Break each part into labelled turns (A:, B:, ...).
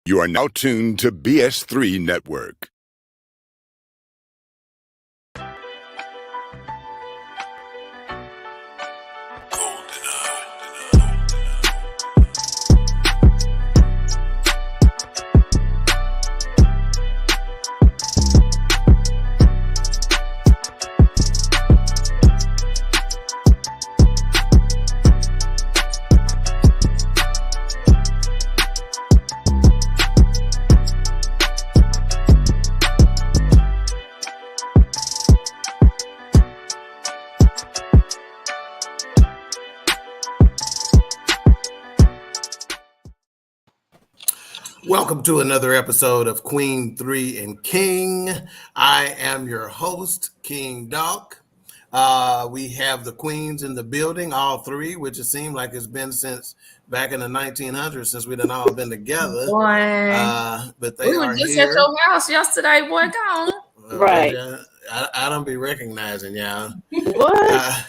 A: You are now tuned to BS3 Network.
B: Welcome to another episode of Queen3 King. I am your host, King Doc. We have the queens in the building, all three, which it seemed like it's been since back in the 1900s since we done all been together. But they are
C: just
B: here.
C: at your house yesterday, boy. Go on.
D: Right.
B: I don't be recognizing y'all.
D: What?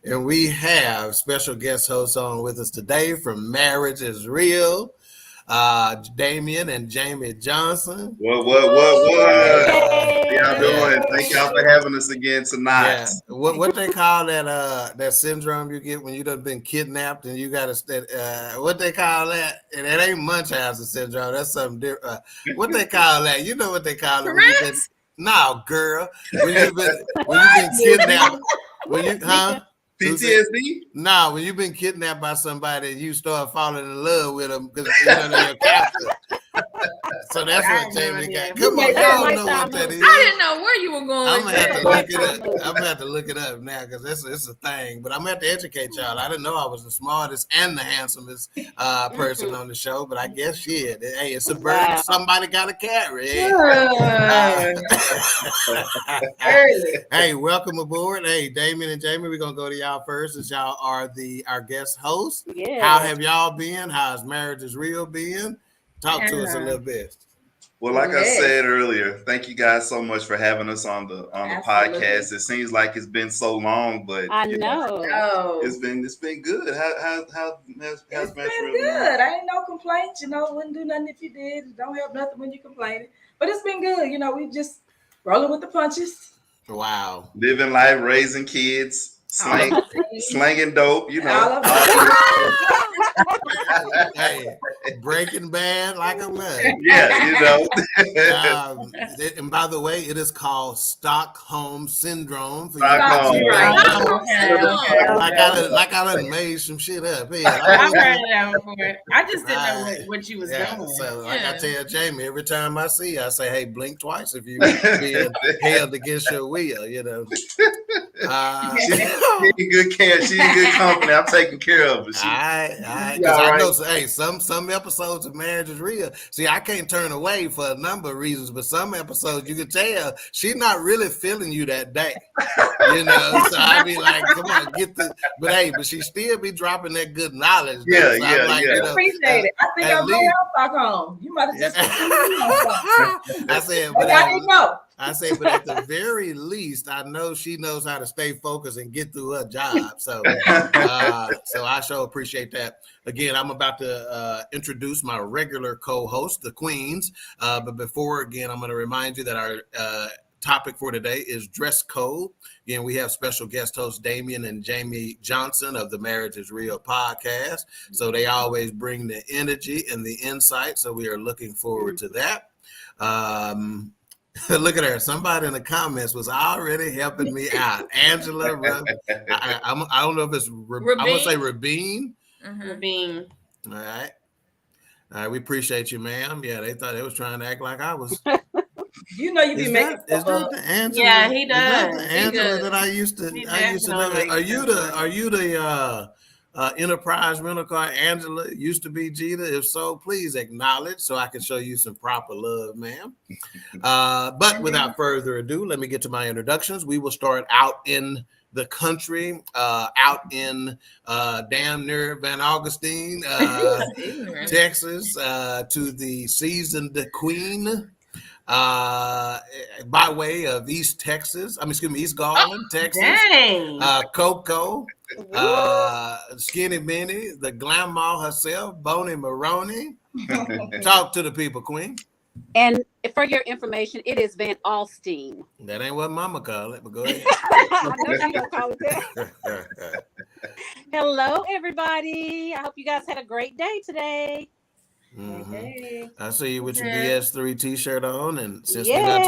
B: And we have special guest hosts on with us today from Marriage is Real, Damian and Jamie Johnson.
E: What? How y'all doing? Thank y'all for having us again tonight.
B: Yeah. What they call that syndrome you get when you done been kidnapped and you got to what they call that? And it ain't Munchausen syndrome. That's something different. What they call that? You know what they call it? When you been, no, girl. When you been kidnapped.
E: PTSD?
B: No, when you've been kidnapped by somebody and you start falling in love with them because they're your captor. So that's what Jamie got. Come on, y'all know what that is.
C: I didn't know where you were going.
B: I'm gonna have to look it up. I'm gonna have to look it up now because it's a thing. But I'm gonna have to educate y'all. I didn't know I was the smartest and the handsomest person on the show, but I guess shit. Hey, it's a burden somebody gotta carry. Hey, welcome aboard. Hey, Damian and Jamie, we're gonna go to y'all first as y'all are our guest hosts.
D: Yeah.
B: How have y'all been? How's Marriage is Real been? Talk to us a little bit.
E: Well, like I said earlier, thank you guys so much for having us on the podcast. It seems like it's been so long, but
D: I know.
E: it's been good. How's
F: it's been good. I ain't no complaints. Wouldn't do nothing if you did. Don't have nothing when you complaining. But it's been good. We just rolling with the punches.
B: Wow.
E: Living life, raising kids, slanging dope.
B: Hey, Breaking Bad like a man.
E: Yeah,
B: and by the way, it is called Stockholm Syndrome.
E: Like
B: I done made some shit up. Hey,
C: I've heard of that before. I just didn't know what you was doing.
B: So, like I tell Jamie, every time I see you, I say, "Hey, blink twice if you being held against your will."
E: She's good care. She's good company. I'm taking care of her.
B: I know. Hey, some episodes of Marriage is Real. See, I can't turn away for a number of reasons, but some episodes you can tell she's not really feeling you that day. So I be like, come on, get the. But hey, she still be dropping that good knowledge.
E: Yeah.
F: Appreciate it. I think I'm going out Stockholm. You might have just.
B: I said,
F: but I didn't know.
B: I say, but at the very least, I know she knows how to stay focused and get through her job. So I sure appreciate that. Again, I'm about to introduce my regular co-host, the Queens. But before, again, I'm going to remind you that our topic for today is dress code. Again, we have special guest hosts Damian and Jamie Johnson of the Marriage is Real podcast. So they always bring the energy and the insight. So we are looking forward to that. Look at her. Somebody in the comments was already helping me out. Angela, I don't know if it's I'm going to say Rabin.
C: Rabin.
B: All right. We appreciate you, ma'am. Yeah, they thought they was trying to act like I was.
F: You be making.
B: Is that the Angela?
C: Yeah, he does.
B: Is that the Angela that I used to know? Are you the Enterprise rental car Angela used to be Gita? If so, please acknowledge so I can show you some proper love, ma'am. But without further ado, let me get to my introductions. We will start out in the country, out in damn near Van Augustine, Texas, to the seasoned queen, by way of East Garland, Texas.
C: Dang.
B: Coco, Skinny Minnie, the Grandma herself, Bonnie Maroney. Talk to the people, Queen.
D: And for your information, it is Van Alstine.
B: That ain't what Mama called it, but go ahead.
D: I know she gonna call it that. Hello, everybody. I hope you guys had a great day today.
B: Mm-hmm.
F: Hey.
B: I see you with your BS3 t-shirt on, and since we're not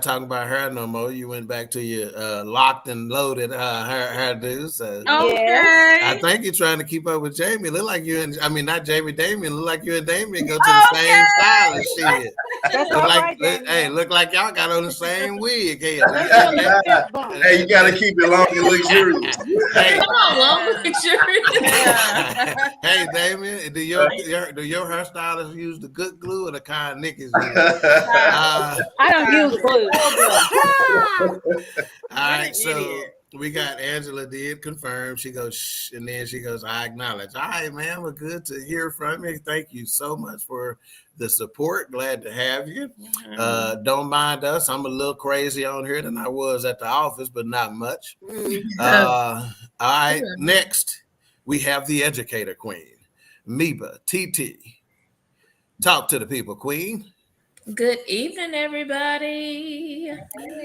B: talking about her no more, you went back to your locked and loaded hairdo. So
C: Okay.
B: I think you're trying to keep up with Jamie. Look like you and not Jamie, Damian. Look like you and Damian go to the same style and shit.
D: That's all right,
B: Look like y'all got on the same wig. Hey,
E: you gotta keep it long and luxurious.
B: Hey,
C: come on, long luxurious.
B: Hey, Damian, do your hairstylist use the good glue or the kind Nikki's use?
D: I don't use glue.
B: All right, so we got Angela did confirm. She goes, shh, and then she goes, I acknowledge. All right, man, we're good to hear from you. Thank you so much for the support. Glad to have you. Don't mind us. I'm a little crazy on here than I was at the office, but not much. All right, next we have the educator queen, Meba TT. Talk to the people, Queen.
C: Good evening, everybody.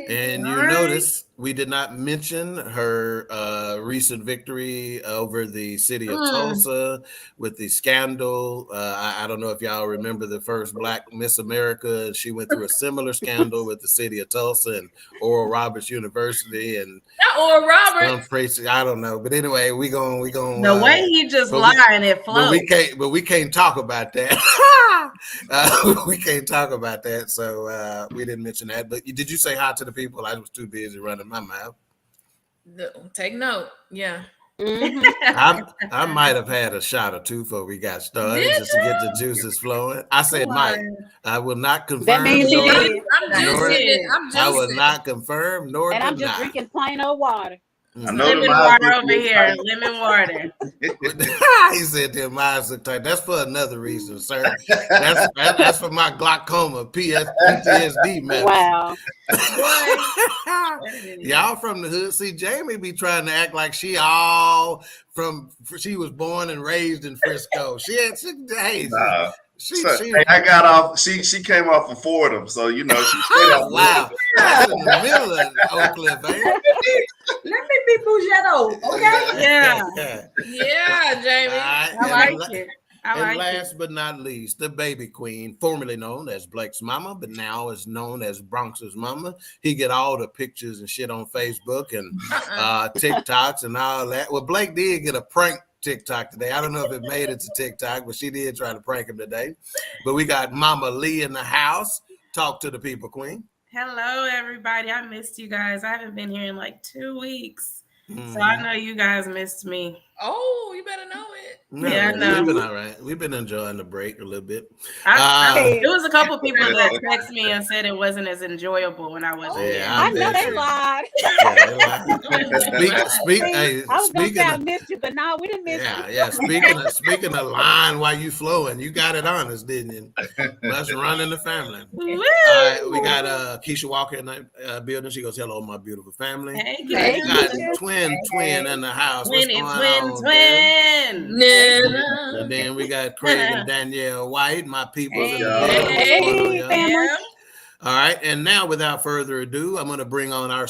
B: And you notice we did not mention her recent victory over the city of Tulsa with the scandal. I don't know if y'all remember the first Black Miss America. She went through a similar scandal with the city of Tulsa and Oral Roberts University and
C: not Oral Roberts.
B: I don't know, but anyway, we going.
C: The way he just lying, it flows.
B: But we can't talk about that. We can't talk about that, so we didn't mention that. But did you say hi to the people? I was too busy running my mouth.
C: Take note. Yeah.
B: I might have had a shot or two before we got started just to get the juices flowing. I said might. I will not confirm.
D: That means you did.
C: I'm juicing.
B: I will not confirm nor
D: and
B: deny.
D: I'm just drinking plain old water.
C: Lemon water over here. Lemon water.
B: He said their minds look tight. That's for another reason, sir. That's for my glaucoma, PTSD medicine.
D: Wow.
B: Y'all from the hood. See, Jamie be trying to act like she was born and raised in Frisco.
E: I got off. She came off of Fordham, so she straight out.
B: Wow, that's in the middle of Oak Cliff, ain't it?
F: Let me be Bougetto, okay?
C: Yeah, Jamie.
B: Right.
C: I like it.
B: And last but not least, the baby queen, formerly known as Blake's mama, but now is known as Bronx's mama. He get all the pictures and shit on Facebook and TikToks and all that. Well, Blake did get a prank TikTok today. I don't know if it made it to TikTok, but she did try to prank him today. But we got Mama Lee in the house. Talk to the people, Queen.
C: Hello, everybody. I missed you guys. I haven't been here in like 2 weeks. So I know you guys missed me. Oh, you better know it.
B: No, yeah, I know. We've been all right. We've been enjoying the break a little bit.
C: There was a couple people that texted me and said it wasn't as enjoyable when I wasn't here.
D: I know they lied. I was going to say I missed you, but no, we didn't miss you.
B: Yeah. Speaking of lying while you flowing, you got it honest, didn't you? Let's run in the family. All right, we got Keisha Walker in the building. She goes, hello, my beautiful family.
C: Hey,
B: we got twin in the house. What's going on?
C: Twin.
B: And then we got Craig and Danielle White, my people.
D: Family.
B: All right, and now without further ado, I'm going to bring on our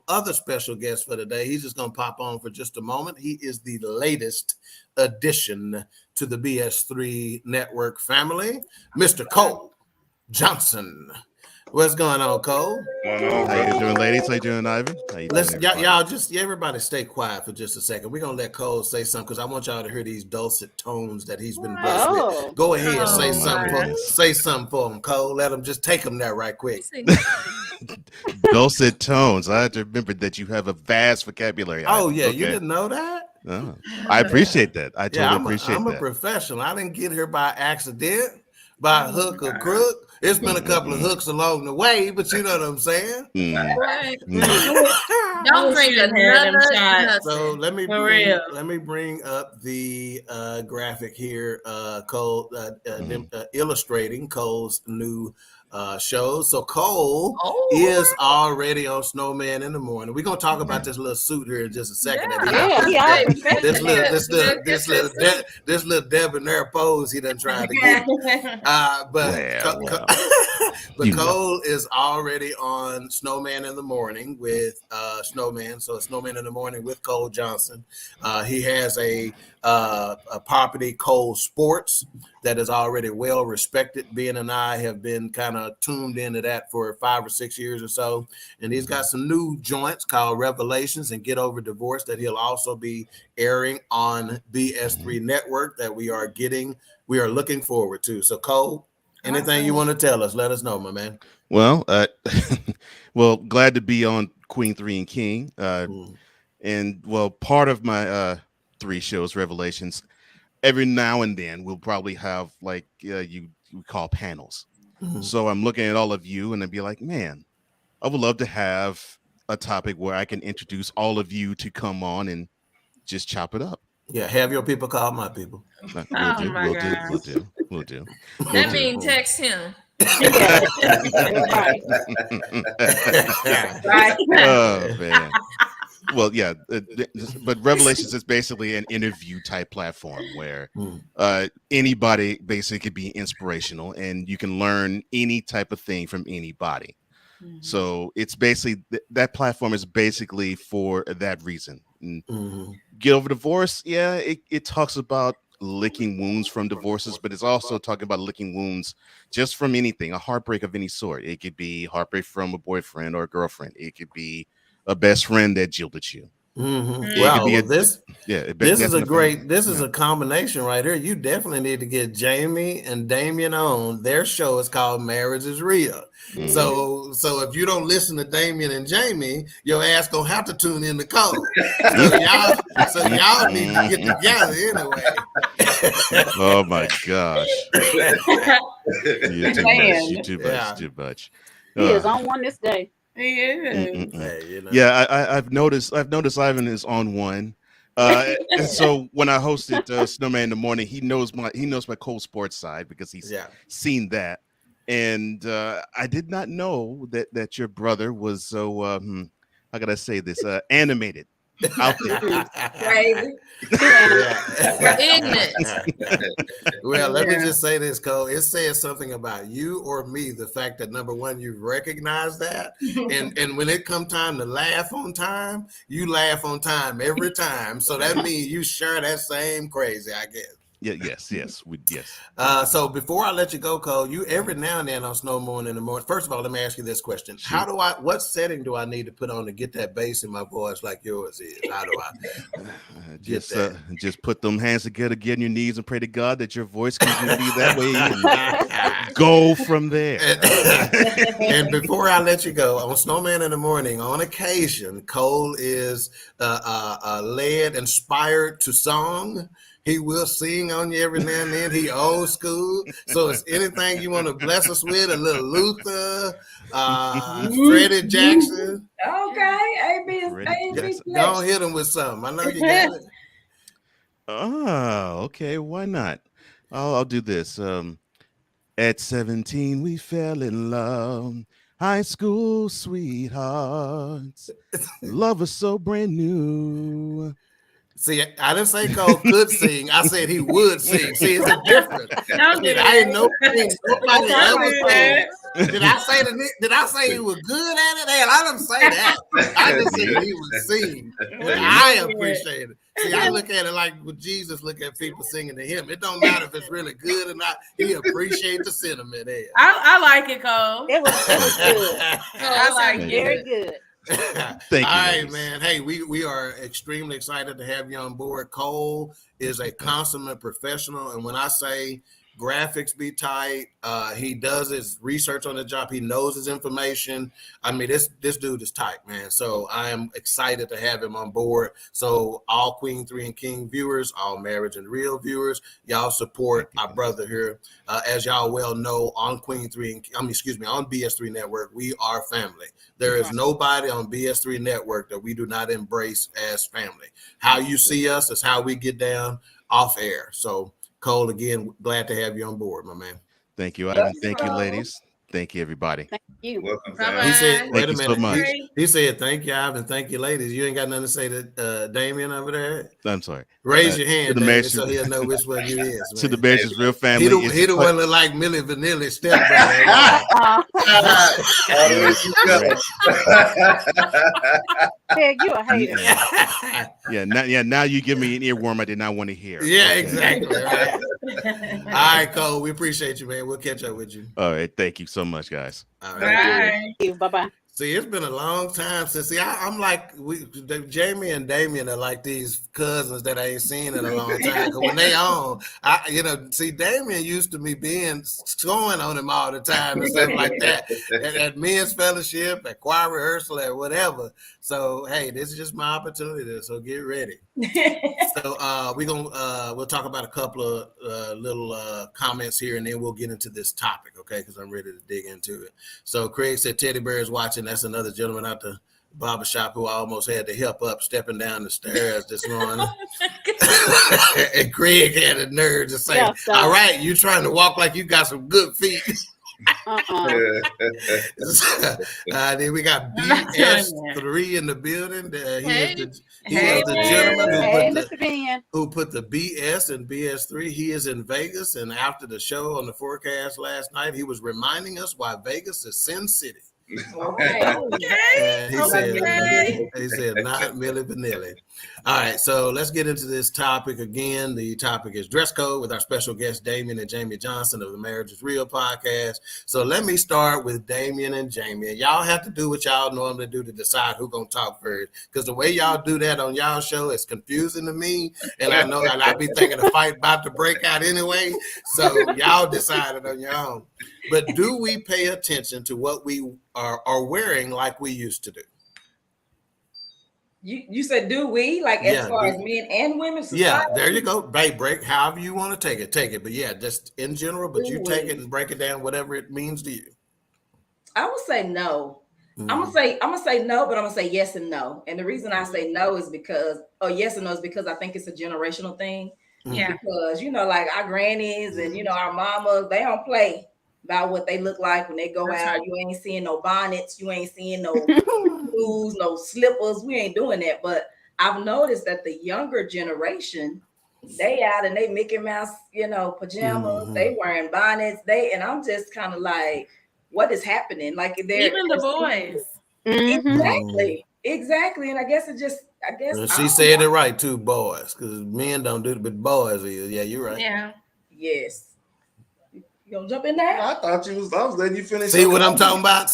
B: other special guest for today. He's just going to pop on for just a moment. He is the latest addition to the BS3 network family, Mr. Cole Johnson. What's going on, Cole?
G: How you doing, ladies? How you doing, Ivan?
B: Y'all everybody stay quiet for just a second. We're gonna let Cole say something because I want y'all to hear these dulcet tones that he's been busting. Go ahead, say something for him, Cole. Let him just take him there right quick.
G: Dulcet tones. I have to remember that you have a vast vocabulary.
B: Oh yeah, you didn't know that?
G: Oh, I appreciate that. I totally appreciate that.
B: I'm a professional. I didn't get here by accident, by hook or crook. It's been a couple of hooks along the way, but you know what I'm saying?
C: Don't drink another shot.
B: So let me bring up the graphic here, Cole, illustrating Cole's new shows. So Cole is already on Snowman in the Morning. We're gonna talk about this little suit here in just a second. This little debonair pose he done tried to get. But Cole is already on Snowman in the Morning with Snowman. So it's Snowman in the Morning with Cole Johnson. He has a property, Cole Sports, that is already well respected. Ben and I have been kind of tuned into that for 5 or 6 years or so. And he's got some new joints called Revelations and Get Over Divorce that he'll also be airing on BS3 Network that we are looking forward to. So Cole, anything you want to tell us, let us know, my man.
G: Well, well, glad to be on Queen3 King. And well, part of my 3 shows, Revelations, every now and then we'll probably have like you call panels. So I'm looking at all of you and I'd be like, man, I would love to have a topic where I can introduce all of you to come on and just chop it up.
B: Yeah, have your people call my people.
G: We'll do.
C: That means text him.
G: Oh man. Well, yeah, but Revelations is basically an interview type platform where anybody basically could be inspirational and you can learn any type of thing from anybody. So it's basically that platform is basically for that reason. Get Over Divorce. Yeah, it talks about licking wounds from divorces, but it's also talking about licking wounds just from anything, a heartbreak of any sort. It could be heartbreak from a boyfriend or a girlfriend. It could be a best friend that jilted you.
B: Wow, this is a combination right here. You definitely need to get Jamie and Damian on. Their show is called Marriage is Real. So if you don't listen to Damian and Jamie, your ass gonna have to tune in to Cole. So y'all need to get together anyway.
G: Oh my gosh. You're too much.
D: He is on one this day.
C: He is.
G: Yeah, I've noticed Ivan is on one. And so when I hosted Snowman in the Morning, he knows my Cole Sports side because he's seen that. And I did not know that your brother was so how can I say this? Animated out there.
F: Crazy.
B: Well, let me just say this, Cole. It says something about you or me, the fact that number one, you recognize that. And when it come time to laugh on time, you laugh on time every time. So that means you share that same crazy, I guess.
G: Yes.
B: So before I let you go, Cole, you every now and then on Snowman in the Morning. First of all, let me ask you this question: what setting do I need to put on to get that bass in my voice like yours is? How do I
G: just put them hands together, get on your knees, and pray to God that your voice can be that way, and go from there.
B: And before I let you go, on Snowman in the Morning, on occasion, Cole is led, inspired to song. He will sing on you every now and then. He old school. So it's anything you want to bless us with, a little Luther, Freddie Jackson.
F: Okay, AB.
B: Don't hit him with something. I know you got it.
G: Oh, okay. Why not? I'll do this. At 17, we fell in love. High school sweethearts. Love was so brand new.
B: See, I didn't say Cole could sing. I said he would sing. See, it's a difference. I ain't nobody ever sing. Did I say he was good at it? Hell, I didn't say that. I just said he would sing. I appreciate it. See, I look at it like when Jesus look at people singing to him. It don't matter if it's really good or not. He appreciates the sentiment there.
C: I like it, Cole.
D: It was good.
C: I like it.
D: Very good.
G: Thank you. All
B: right, man. Hey, we are extremely excited to have you on board. Cole is a consummate professional, and when I say graphics be tight, he does his research on the job. He knows his information. I mean, this dude is tight, man. So I am excited to have him on board. So all Queen3 King viewers, all Marriage and Real viewers, y'all support our brother here. As y'all well know, on on BS3 Network, we are family. There is nobody on BS3 Network that we do not embrace as family. How you see us is how we get down off air. So Cole, again, glad to have you on board, my man.
G: Thank you, Ivan. Thank you, ladies. Thank you, everybody.
D: Thank you.
E: Welcome,
B: He said, wait a
G: Thank you
B: minute.
G: so much.
B: He said, thank you, Ivan. Thank you, ladies. You ain't got nothing to say to Damien over there?
G: I'm sorry.
B: Raise your hand,
G: the
B: Damien,
G: Master-
B: so he'll know which one you is.
G: To the
B: Man.
G: Master's real family.
B: He the one look like Millie Vanilli stepbrother.
D: You a hater.
G: Now you give me an earworm I did not want to hear.
B: Yeah, exactly. Right. All right, Cole. We appreciate you, man. We'll catch up with you.
G: All right. Thank you so much, guys.
B: All right.
C: Bye.
D: Bye-bye.
B: See, it's been a long time since. I'm like Jamie and Damian are like these cousins that I ain't seen in a long time. Cause when they on, Damian used to me being scoring on him all the time and stuff like that at men's fellowship, at choir rehearsal, at whatever. So hey, this is just my opportunity. So get ready. So we'll talk about a couple of little comments here, and then we'll get into this topic, okay? Because I'm ready to dig into it. So Craig said Teddy Bear is watching. That's another gentleman out the barbershop who I almost had to help up stepping down the stairs this morning. And Craig had the nerve to say, all right, you trying to walk like you got some good feet. Then we got BS3 in the building. He is the gentleman who put the BS in BS3. He is in Vegas, and after the show on the forecast last night, he was reminding us why Vegas is Sin City.
C: Okay.
B: And he said, not Millie Vanilli. All right, so let's get into this topic again. The topic is dress code with our special guests, Damian and Jamie Johnson of the Marriage is Real podcast. So let me start with Damian and Jamie. Y'all have to do what y'all normally do to decide who's going to talk first. Because the way y'all do that on y'all show is confusing to me. And I know I'll be thinking the fight about to break out anyway. So y'all decided on your own. But do we pay attention to what we are wearing like we used to do?
F: You said, do we? Like as far as men and women? Society?
B: Yeah, there you go. Break however you want to take it. But yeah, just in general, but you take it and break it down, whatever it means to you.
F: I would say no. Mm-hmm. I'm gonna say no, but I'm gonna say yes and no. And the reason I say no is because, yes and no is because I think it's a generational thing.
C: Yeah.
F: Because, like our grannies and, our mamas, they don't play about what they look like when they go out. You ain't seeing no bonnets. You ain't seeing no shoes, no slippers. We ain't doing that. But I've noticed that the younger generation, they out and they Mickey Mouse, pajamas. Mm-hmm. They wearing bonnets. And I'm just kind of like, what is happening? Like
C: even the boys.
F: Exactly. And I guess
B: she said it right too, boys, because men don't do it, but boys is. Yeah, you're right.
C: Yeah.
F: Yes. You gonna jump in there?
E: I thought I was letting you finish.
B: See what I'm talking about?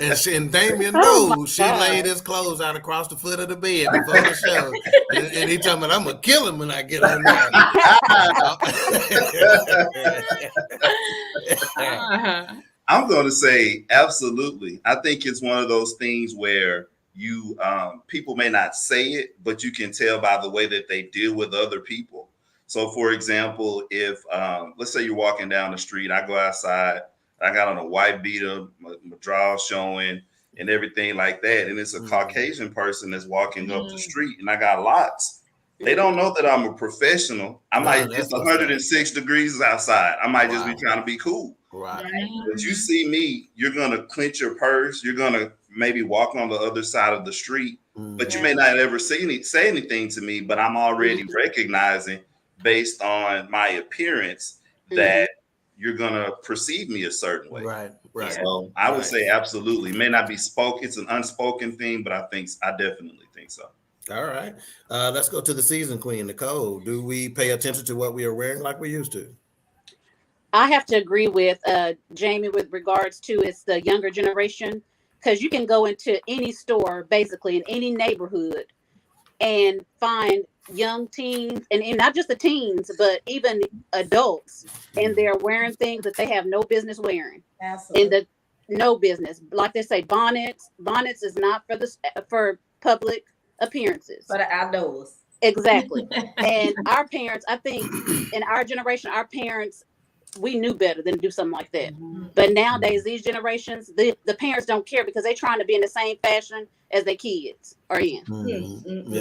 B: And Damian knows she laid his clothes out across the foot of the bed before the show. And he told me, I'm going to kill him when I get on
E: there. I'm going to say absolutely. I think it's one of those things where you people may not say it, but you can tell by the way that they deal with other people. So, for example, if let's say you're walking down the street, I go outside, I got on a white beater, my drawers showing and everything like that. And it's a Caucasian person that's walking up the street and I got locks. They don't know that I'm a professional. I might just 106 degrees outside. I might just be trying to be cool.
B: Right.
E: But you see me, you're going to clench your purse. You're going to maybe walk on the other side of the street, but you may not ever say anything to me, but I'm already recognizing based on my appearance that you're going to perceive me a certain way.
B: Right.
E: So I would say absolutely. It may not be spoken. It's an unspoken thing, but I definitely think so.
B: All right. Let's go to the season queen, Nicole. Do we pay attention to what we are wearing like we used to?
D: I have to agree with Jamie with regards to it's the younger generation, because you can go into any store, basically in any neighborhood, and find young teens and not just the teens, but even adults, and they're wearing things that they have no business wearing.
F: Absolutely.
D: No business. Like they say, bonnets is not for public appearances.
F: For the outdoors.
D: Exactly. And our parents, I think in our generation, our parents, we knew better than to do something like that. But nowadays, these generations, the parents don't care because they're trying to be in the same fashion as their kids are in.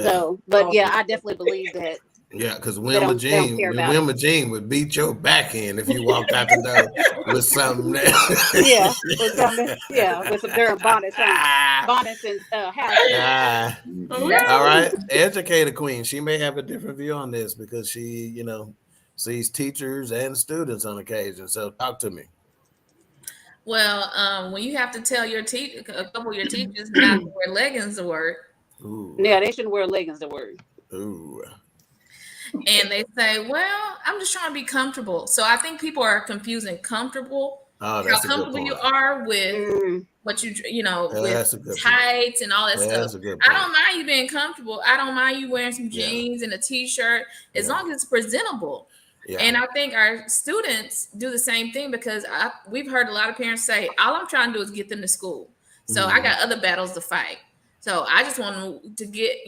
D: So, but yeah, I definitely believe that
B: Yeah, because Wilma Jean would beat your backhand if you walked out the door with something.
D: Yeah, with something. Yeah, with some darn bonnets and hats.
B: All right, educator Queen. She may have a different view on this because she, sees teachers and students on occasion. So talk to me.
H: Well, when you have to tell a couple of your teachers not to wear leggings to work.
B: Ooh.
D: Yeah, they shouldn't wear leggings to work.
B: Ooh.
H: And they say, well, I'm just trying to be comfortable. So I think people are confusing comfortable, how comfortable you are with what with tights and all that stuff. I don't mind you being comfortable. I don't mind you wearing some jeans and a t-shirt as long as it's presentable. Yeah. And I think our students do the same thing because we've heard a lot of parents say, all I'm trying to do is get them to school. So I got other battles to fight. So I just want them to get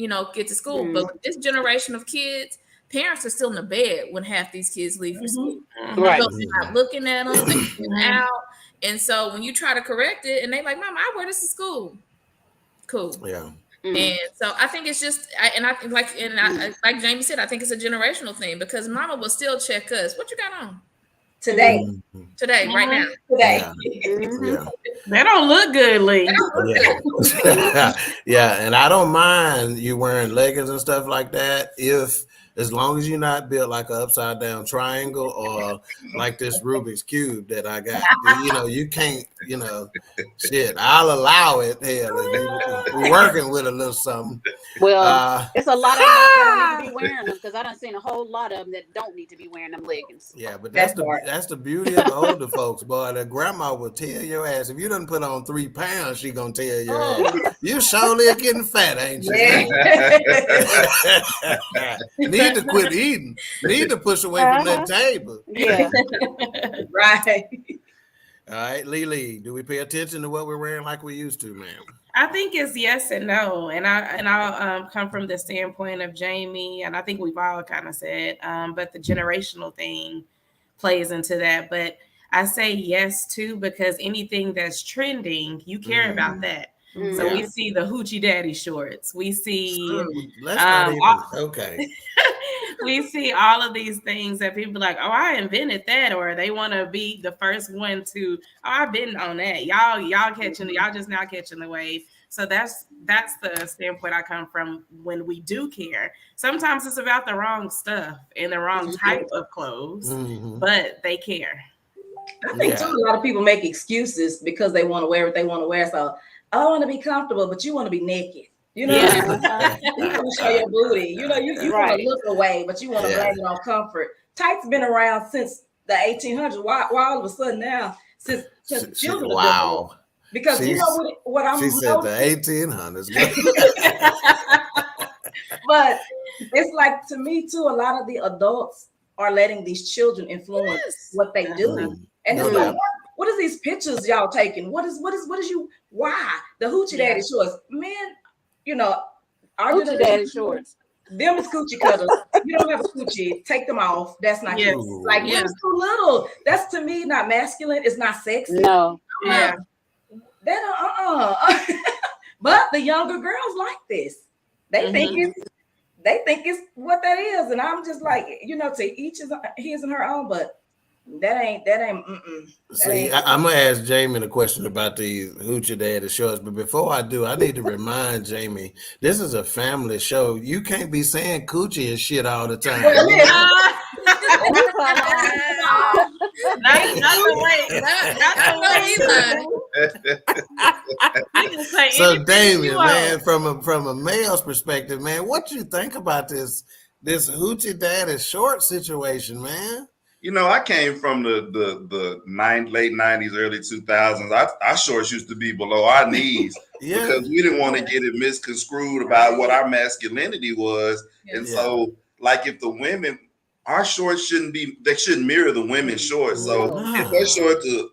H: to school. But with this generation of kids, parents are still in the bed when half these kids leave for school.
D: Right.
H: So they're not looking at them, they're out. And so when you try to correct it and they like, Mom, I wear this to school. Cool.
B: Yeah.
H: And so I think it's just, like Jamie said, I think it's a generational thing because Mama will still check us. What you got on
F: today?
H: Right now.
F: Today.
B: Yeah.
C: They don't look good, Lee.
B: Yeah, and I don't mind you wearing leggings and stuff like that as long as you're not built like an upside down triangle or like this Rubik's Cube that I got. You can't, shit, I'll allow it. Hell, we're working with a little something.
D: Well, it's a lot of them that need to be wearing them because I done seen a whole lot of them that don't need to be wearing them leggings.
B: Yeah, but that's the beauty of the older folks, boy. The grandma will tell your ass, if you done put on 3 pounds, she gonna tell your ass, you surely are getting fat, ain't you? Need to quit eating. Need to push away from that table.
D: Yeah.
F: Right.
B: All right, Lily, do we pay attention to what we're wearing like we used to, ma'am?
C: I think it's yes and no, and I'll come from the standpoint of Jamie, and I think we've all kind of said, but the generational thing plays into that. But I say yes too because anything that's trending, you care about that. So we see the hoochie daddy shorts. We see we see all of these things that people are like, oh, I invented that, or they want to be the first one to, oh, I've been on that. Y'all just now catching the wave. So that's the standpoint I come from when we do care. Sometimes it's about the wrong stuff and the wrong type of clothes, but they care.
F: I think too, a lot of people make excuses because they want to wear what they want to wear. So I want to be comfortable, but you want to be naked. You want to show your booty. You want to look away, but you want to blame it on comfort. Tights been around since the 1800s. Why all of a sudden now, since children are different? Because what I'm
B: she said the 1800s.
F: But it's like, to me too, a lot of the adults are letting these children influence what they do. And it's like, what is these pictures y'all taking? Why the hoochie daddy shorts? Men, our
D: hoochie daddy shorts.
F: Them is coochie cutters. You don't have a coochie, take them off. That's not cute. Like, it's too little. That's, to me, not masculine. It's not sexy.
D: No.
F: Yeah. But the younger girls like this. They think it's what that is, and I'm just like, to each his and her own. But that ain't.
B: See, I'm gonna ask Jamie the question about these hoochie daddy shorts, but before I do, I need to remind Jamie this is a family show. You can't be saying coochie and shit all the time. So Damian, man, from a male's perspective, man, what you think about this hoochie daddy short situation, man?
E: I came from the late 90s, early 2000s. Our shorts used to be below our knees because we didn't want to get it misconstrued about what our masculinity was. And so, like, if the women, our shorts shouldn't mirror the women's shorts. So if they're short to,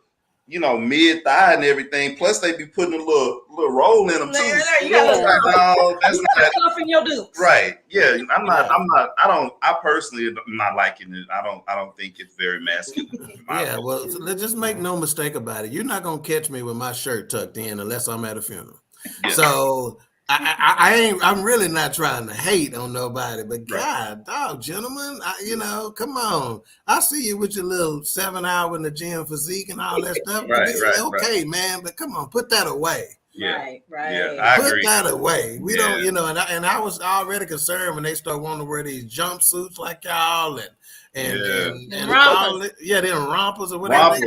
E: mid thigh and everything, plus they be putting a little roll in them too. That's not
F: in your dukes.
E: Right. Yeah. I personally am not liking it. I don't think it's very masculine.
B: Well, so let's just make no mistake about it. You're not gonna catch me with my shirt tucked in unless I'm at a funeral. Yeah. So I'm really not trying to hate on nobody, but God, dog, gentlemen, come on. I see you with your little 7 hour in the gym physique and all that stuff. Okay, man, but come on, put that away.
F: Right.
E: Yeah, I
B: put
E: agree.
B: that away. We don't, and I was already concerned when they start wanting to wear these jumpsuits like y'all and all them rompers or whatever.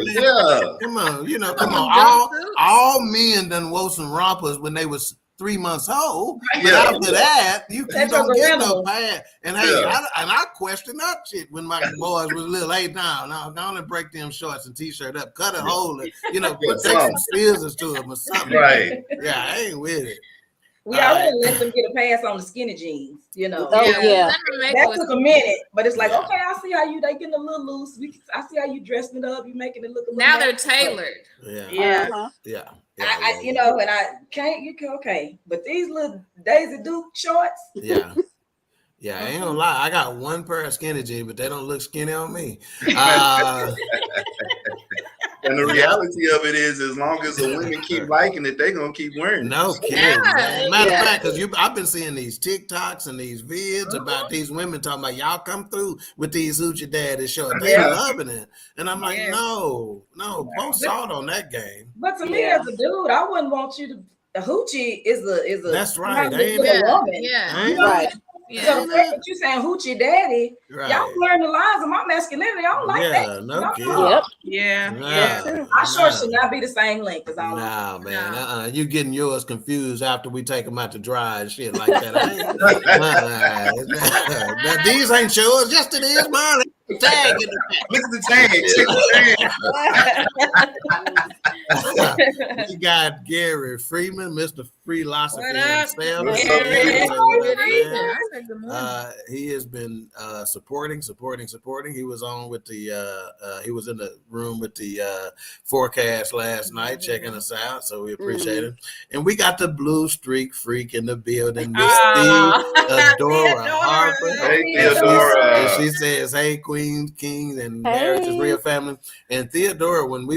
B: Come on, come on. All men done wore some rompers when they was 3 months old. But after that, you don't get no pad. And hey, I question that shit when my boys was little. Hey, now go on and break them shorts and t-shirt up, cut a hole, and put some scissors to them or something.
E: Right.
B: Yeah, I ain't with it.
F: We already let them get a pass on the skinny jeans,
H: That
F: took a minute, but it's like, okay, I see how they getting a little loose. I see how you dressing it up. You making it look a little.
H: Now they're tailored.
B: Yeah.
F: And I can't. You can okay, but these little Daisy Duke shorts.
B: Yeah, I ain't gonna lie. I got one pair of skinny jeans, but they don't look skinny on me.
E: And the reality of it is, as long as the women keep liking it, they're gonna keep wearing it.
B: No kidding. Man. Matter of fact, because I've been seeing these TikToks and these vids about these women talking about y'all come through with these hoochie daddy shorts. They loving it, and I'm like, no, post salt on that game.
F: But to me, as a dude, I wouldn't want you to. The hoochie is a.
B: That's right.
F: Ain't a woman.
D: Right.
F: So the fact that you saying hoochie daddy, y'all learn the lines of my masculinity. I don't like that.
B: No kidding.
F: Yeah. Our shorts should not be the same length as all.
B: Nah, man. You getting yours confused after we take them out to dry and shit like that. These ain't yours. Yes, it is mine. Tag it.
E: Look at the tag.
B: You got Gary Freeman, Mr. Philosophy himself. He has been supporting. He was on with he was in the room with the forecast last night, checking us out. So we appreciate it. And we got the Blue Streak Freak in the building, Miss Theodora Harper.
E: Hey, Theodora.
B: And she says, "Hey, Queen, King, and Marriage is Real Family." And Theodora, when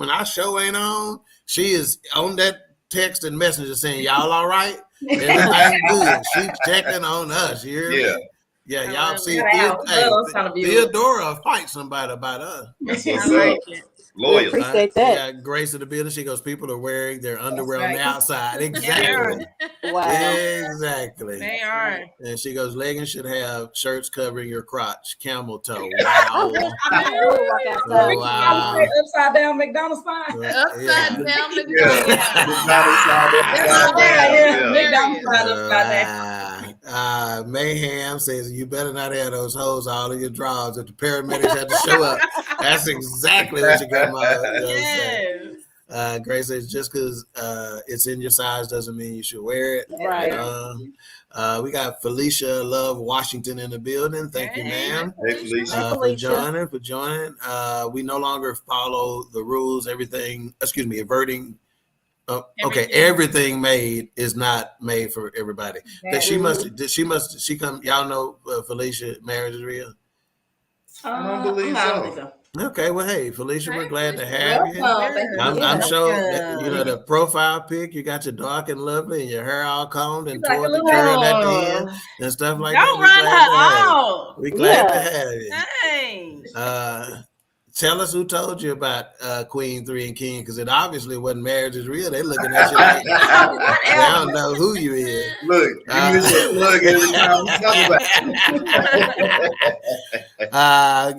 B: our show ain't on, she is on that text and messenger saying, "Y'all all right? Everything good." She's checking on us. You hear me? Yeah, y'all see Theodora fight somebody about us.
E: That's what's up. Loyal.
D: Appreciate that.
B: Yeah, Grace in the building. She goes, people are wearing their underwear on the outside. Exactly.
D: Wow.
B: Exactly.
C: They are.
B: And she goes, leggings should have shirts covering your crotch, camel toe. Wow.
F: Wow. Upside down McDonald's sign.
H: Upside down
E: McDonald's
B: sign. Mayhem says, you better not have those hoes all in your drawers if the paramedics had to show up. That's exactly what you got. Grace says, just because it's in your size doesn't mean you should wear it.
D: Right.
B: We got Felicia Love Washington in the building. Thank you, ma'am.
E: Hey, Felicia.
B: For joining. We no longer follow the rules. Everything made is not made for everybody. She come? Y'all know Felicia, Marriage is Real?
E: I don't believe so.
B: Okay, well, hey, Felicia, we're glad to have you. I'm sure that, the profile pic, you got your dark and lovely and your hair all combed and toward the curl at the end and stuff like that.
C: Don't run her off.
B: We're glad to have you.
C: Dang.
B: Tell us who told you about Queen3 King, because it obviously wasn't Marriage is Real. They're looking at you like they don't know who you is.
E: Look, you miss that plug every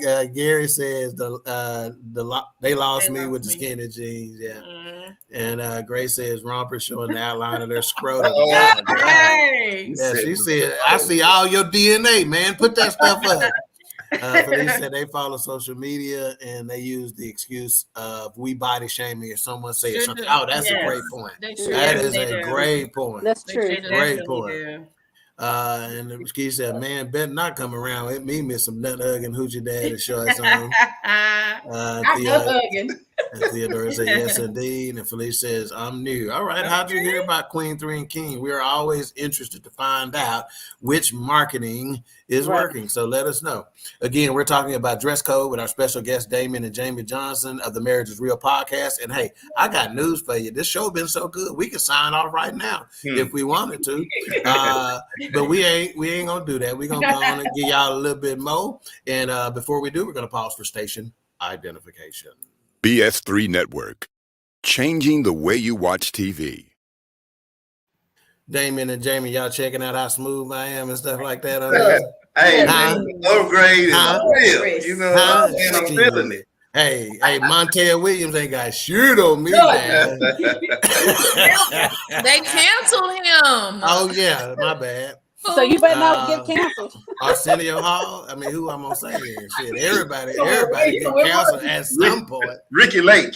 B: time. Gary says they lost me with the skinny jeans. Yeah. And Grace says romper showing the outline of their scrotum. She said, I see all your DNA, man. Put that stuff up. Felicia said they follow social media and they use the excuse of we body shaming if someone says something. Oh, that's a great point. That is a great point.
D: That's true.
B: Great point. And she said, man, better not come around with me, miss some nut hugging hoochie daddy shorts on. And Theodora says, yes, indeed. And Felice says, I'm new. All right. How'd you hear about Queen3 and King? We're always interested to find out which marketing is working. So let us know. Again, we're talking about dress code with our special guest, Damian and Jamie Johnson of the Marriage is Real podcast. And hey, I got news for you. This show been so good. We can sign off right now if we wanted to. But we ain't gonna do that. We're gonna go on and give y'all a little bit more. And before we do, we're gonna pause for station identification.
A: BS3 Network, changing the way you watch TV.
B: Damian and Jamie, y'all checking out how smooth I am and stuff like that.
E: Hey, upgrade is real. You know, I'm feeling it.
B: Hey, Montel Williams ain't got shit on me, man.
H: They canceled him.
B: Oh yeah, my bad.
D: So you better not get canceled.
B: Arsenio Hall. I mean, who I'm gonna say then? Shit, everybody get canceled at some point.
E: Ricky Lake.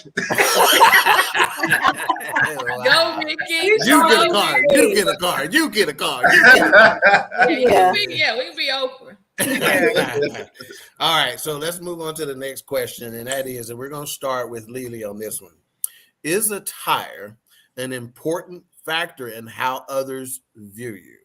H: Go, Ricky.
B: You get a card. You get a card. You get a card.
H: Yeah, we can be Oprah.
B: All right, so let's move on to the next question, and that is, and we're going to start with Lily on this one. Is attire an important factor in how others view you?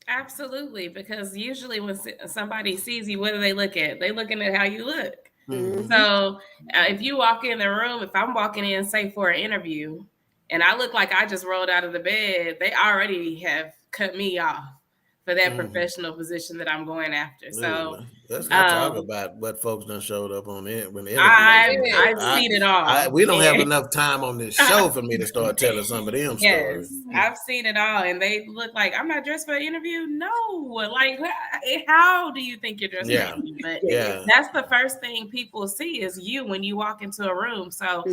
C: Absolutely, because usually when somebody sees you, what do they look at? They're looking at how you look. Mm-hmm. So if you walk in the room, if I'm walking in, say for an interview, and I look like I just rolled out of the bed, they already have cut me off for that professional position that I'm going after. So
B: let's not talk about what folks done showed up on it.
C: I've seen it all.
B: We don't have enough time on this show for me to start telling some of them stories.
C: I've seen it all, and they look like, I'm not dressed for an interview. No, like, how do you think you're dressed for an interview? But that's the first thing people see is you when you walk into a room. So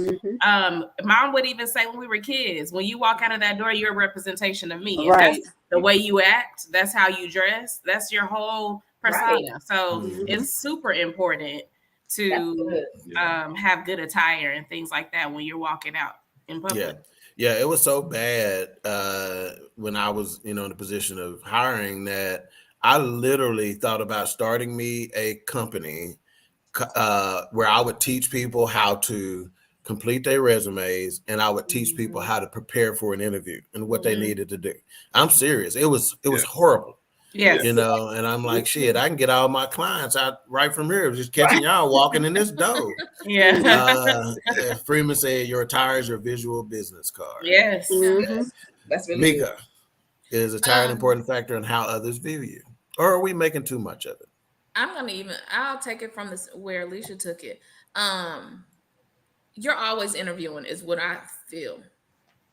C: Mom would even say when we were kids, when you walk out of that door, you're a representation of me.
D: Right.
C: That's the way you act, that's how you dress, that's your whole persona. Right. So it's super important to have good attire and things like that when you're walking out in public.
B: Yeah, it was so bad when I was, in the position of hiring that I literally thought about starting me a company where I would teach people how to complete their resumes, and I would teach people how to prepare for an interview and what they needed to do. I'm serious. It was horrible.
C: Yes.
B: And I'm like, shit, I can get all my clients out right from here, just catching y'all walking in this door. Freeman said your attire is your visual business card.
C: Yes.
F: That's really
B: Mika,
F: good.
B: is attire an important factor in how others view you? Or are we making too much of it?
H: I'll take it from where Alicia took it. You're always interviewing is what I feel.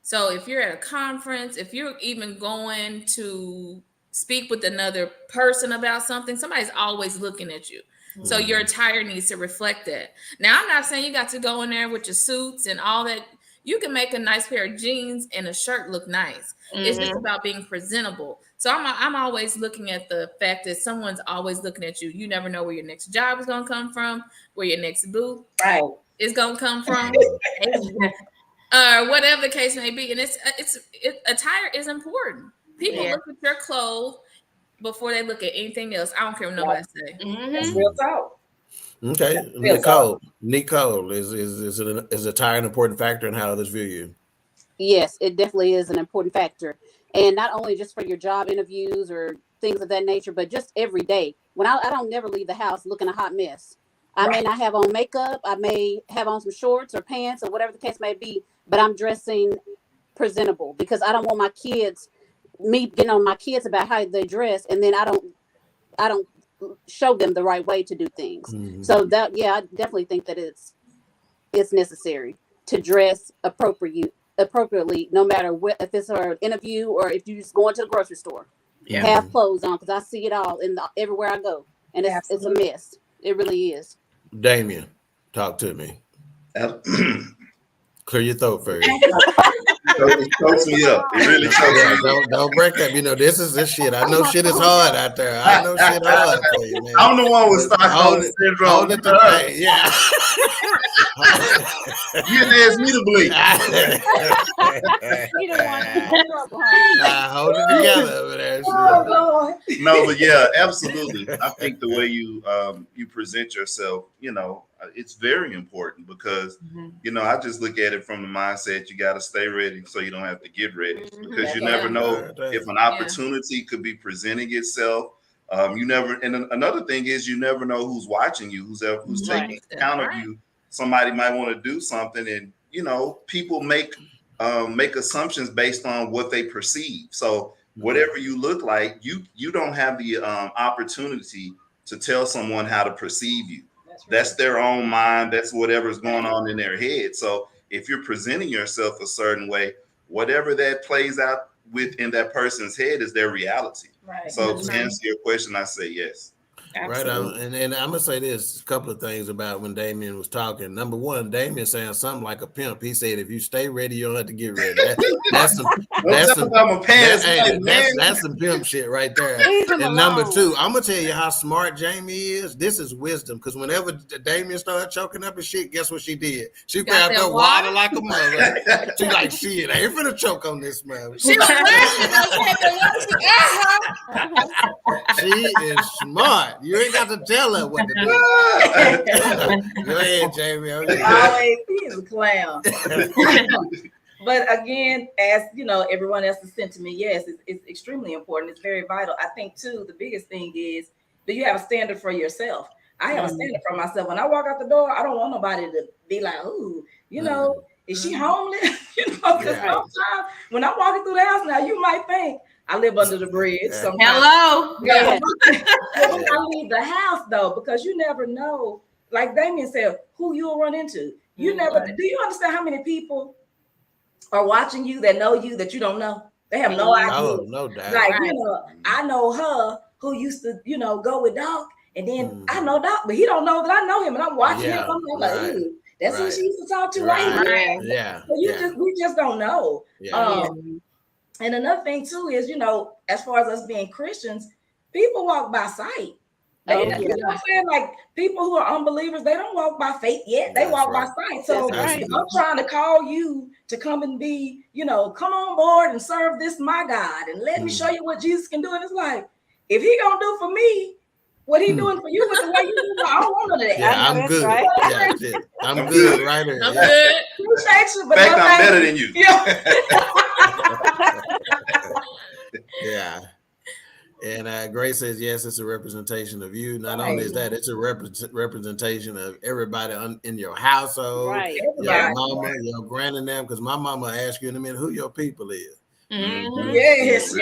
H: So if you're at a conference, if you're even going to speak with another person about something, somebody's always looking at you. So your attire needs to reflect that. Now, I'm not saying you got to go in there with your suits and all that. You can make a nice pair of jeans and a shirt look nice. It's just about being presentable. So I'm always looking at the fact that someone's always looking at you. You never know where your next job is going to come from, where your next booth is going to come from, whatever the case may be. And attire is important. People look at your clothes before they look at anything else. I don't care what nobody say.
F: That's real talk.
B: Okay, Nicole, is attire an important factor in how others view you?
D: Yes, it definitely is an important factor, and not only just for your job interviews or things of that nature, but just every day. When I don't never leave the house looking a hot mess. I may not have on makeup. I may have on some shorts or pants or whatever the case may be, but I'm dressing presentable because I don't want me getting on my kids about how they dress, and then I don't show them the right way to do things. So I definitely think that it's necessary to dress appropriately, no matter if it's an interview or if you just go into the grocery store. Have clothes on, because I see it all everywhere I go, and it's a mess. It really is.
B: Damian, talk to me. Clear your throat first.
E: It chokes me up. It really chokes me up.
B: Don't break up. This shit. I know shit is hard out there. I know shit hard for you, man.
E: I'm the one with Stockholm syndrome.
B: Hold it to
E: Yeah. You didn't ask me to bleed.
D: You don't want to
B: hold it together over there.
E: No, but yeah, absolutely. I think the way you present yourself, It's very important because, you know, I just look at it from the mindset, you got to stay ready so you don't have to get ready, because you never know if an opportunity could be presenting itself. You never, and another thing is you never know who's watching you, who's taking account of you. Somebody might want to do something, and you know, people make assumptions based on what they perceive. So whatever you look like, you don't have the opportunity to tell someone how to perceive you. That's their own mind. That's whatever's going on in their head. So if you're presenting yourself a certain way, whatever that plays out within that person's head is their reality. Right. So to answer your question, I say yes.
B: Absolutely. Right. And I'm going to say this, a couple of things about when Damian was talking. Number one, Damian saying something like a pimp. He said, if you stay ready, you don't have to get ready. That's some pimp shit right there. And number two, I'm going to tell you how smart Jamie is. This is wisdom. Because whenever Damian started choking up and shit, guess what she did? She grabbed her water like a mother. She like, shit, I ain't finna choke on this mother. She is smart. You ain't got to tell her what to do. Go ahead, Jamie.
F: Always, he is a clown. But again, as you know, everyone else's sentiment, yes, it's extremely important. It's very vital. I think too, the biggest thing is, do you have a standard for yourself? I have a standard for myself. When I walk out the door, I don't want nobody to be like, ooh, you know, is she homeless? You know, because sometimes when I'm walking through the house now, you might think, I live under the bridge.
C: Hello.
F: Yeah. When I leave the house though, because you never know, like Damian said, who you'll run into. You never do. You understand how many people are watching you that know you that you don't know? They have no idea.
B: Oh, no doubt.
F: Like, you know, I know her who used to, you know, go with Doc, and then I know Doc, but he don't know that I know him, and I'm watching him. I'm like, ooh, that's who she used to talk to right here.
B: Yeah.
F: So we just don't know. And another thing too is, you know, as far as us being Christians, people walk by sight. You know what I'm saying? Like people who are unbelievers, they don't walk by faith yet. They walk by sight. So I'm trying to call you to come and be, you know, come on board and serve this my God and let me show you what Jesus can do. And it's like, if he gonna do for me what he doing for you with the way you do, I don't want none of that.
B: Yeah, I'm good. Right? I'm good right here.
H: I'm good.
F: Appreciate you, but
E: in fact, I'm better than you.
B: Yeah. And Grace says, yes, it's a representation of you. Not only is that, it's a representation of everybody in your household, your mama, your granny, and them. Because my mama asked you in a minute who your people is.
F: Yes.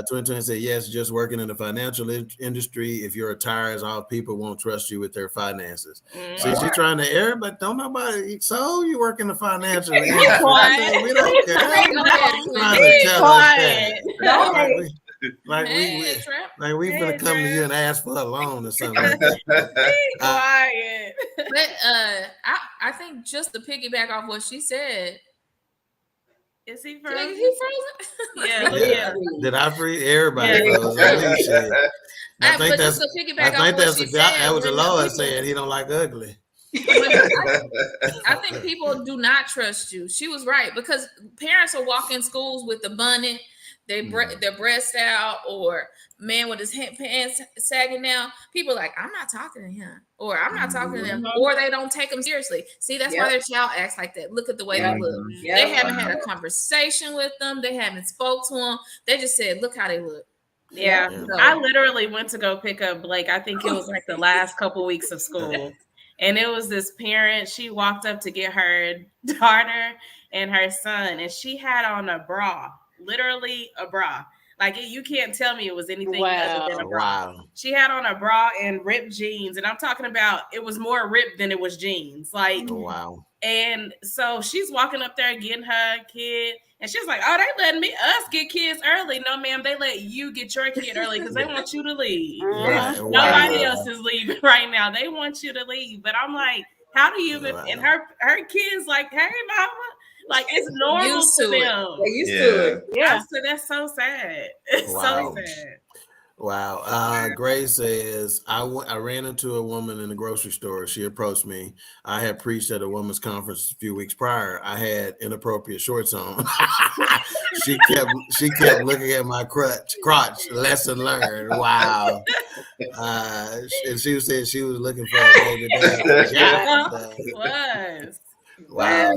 B: Twin said, yes, just working in the financial industry. If your attire is off, people won't trust you with their finances. So she's trying to air, but don't nobody. So you work in the financial industry. We don't care. Like we gonna come to you and ask for a loan or something.
H: Quiet. But I think just to piggyback off what she said.
C: Is he frozen?
H: Is he frozen?
B: Yeah. Did I freeze? Everybody froze. I think that's a guy. That was the Lord saying he don't like ugly.
H: I think people do not trust you. She was right, because parents will walk in schools with the bunny, their breast out, or man with his pants sagging down. People are like, I'm not talking to him, or I'm not talking to them, or they don't take them seriously. See, that's why their child acts like that. Look at the way they look. They haven't had a conversation with them. They haven't spoke to them. They just said, look how they look.
C: Yeah. So, I literally went to go pick up Blake. I think it was like the last couple weeks of school. And it was this parent. She walked up to get her daughter and her son, and she had on a bra, literally a bra. Like you can't tell me it was anything other than a bra. She had on a bra and ripped jeans, and I'm talking about it was more ripped than it was jeans. Like And so she's walking up there getting her kid, and she's like, "Oh, they letting us get kids early." No, ma'am, they let you get your kid early because they want you to leave. Nobody else is leaving right now. They want you to leave. But I'm like, how do you even? And her kids like, "Hey, mama." Like it's normal to them.
F: They're used to it.
C: Yeah. So that's so sad. It's so sad.
B: Wow. Grace says, I ran into a woman in the grocery store. She approached me. I had preached at a women's conference a few weeks prior. I had inappropriate shorts on. She kept looking at my crotch. Lesson learned. Wow. And she said she was looking for a baby dad. Wow.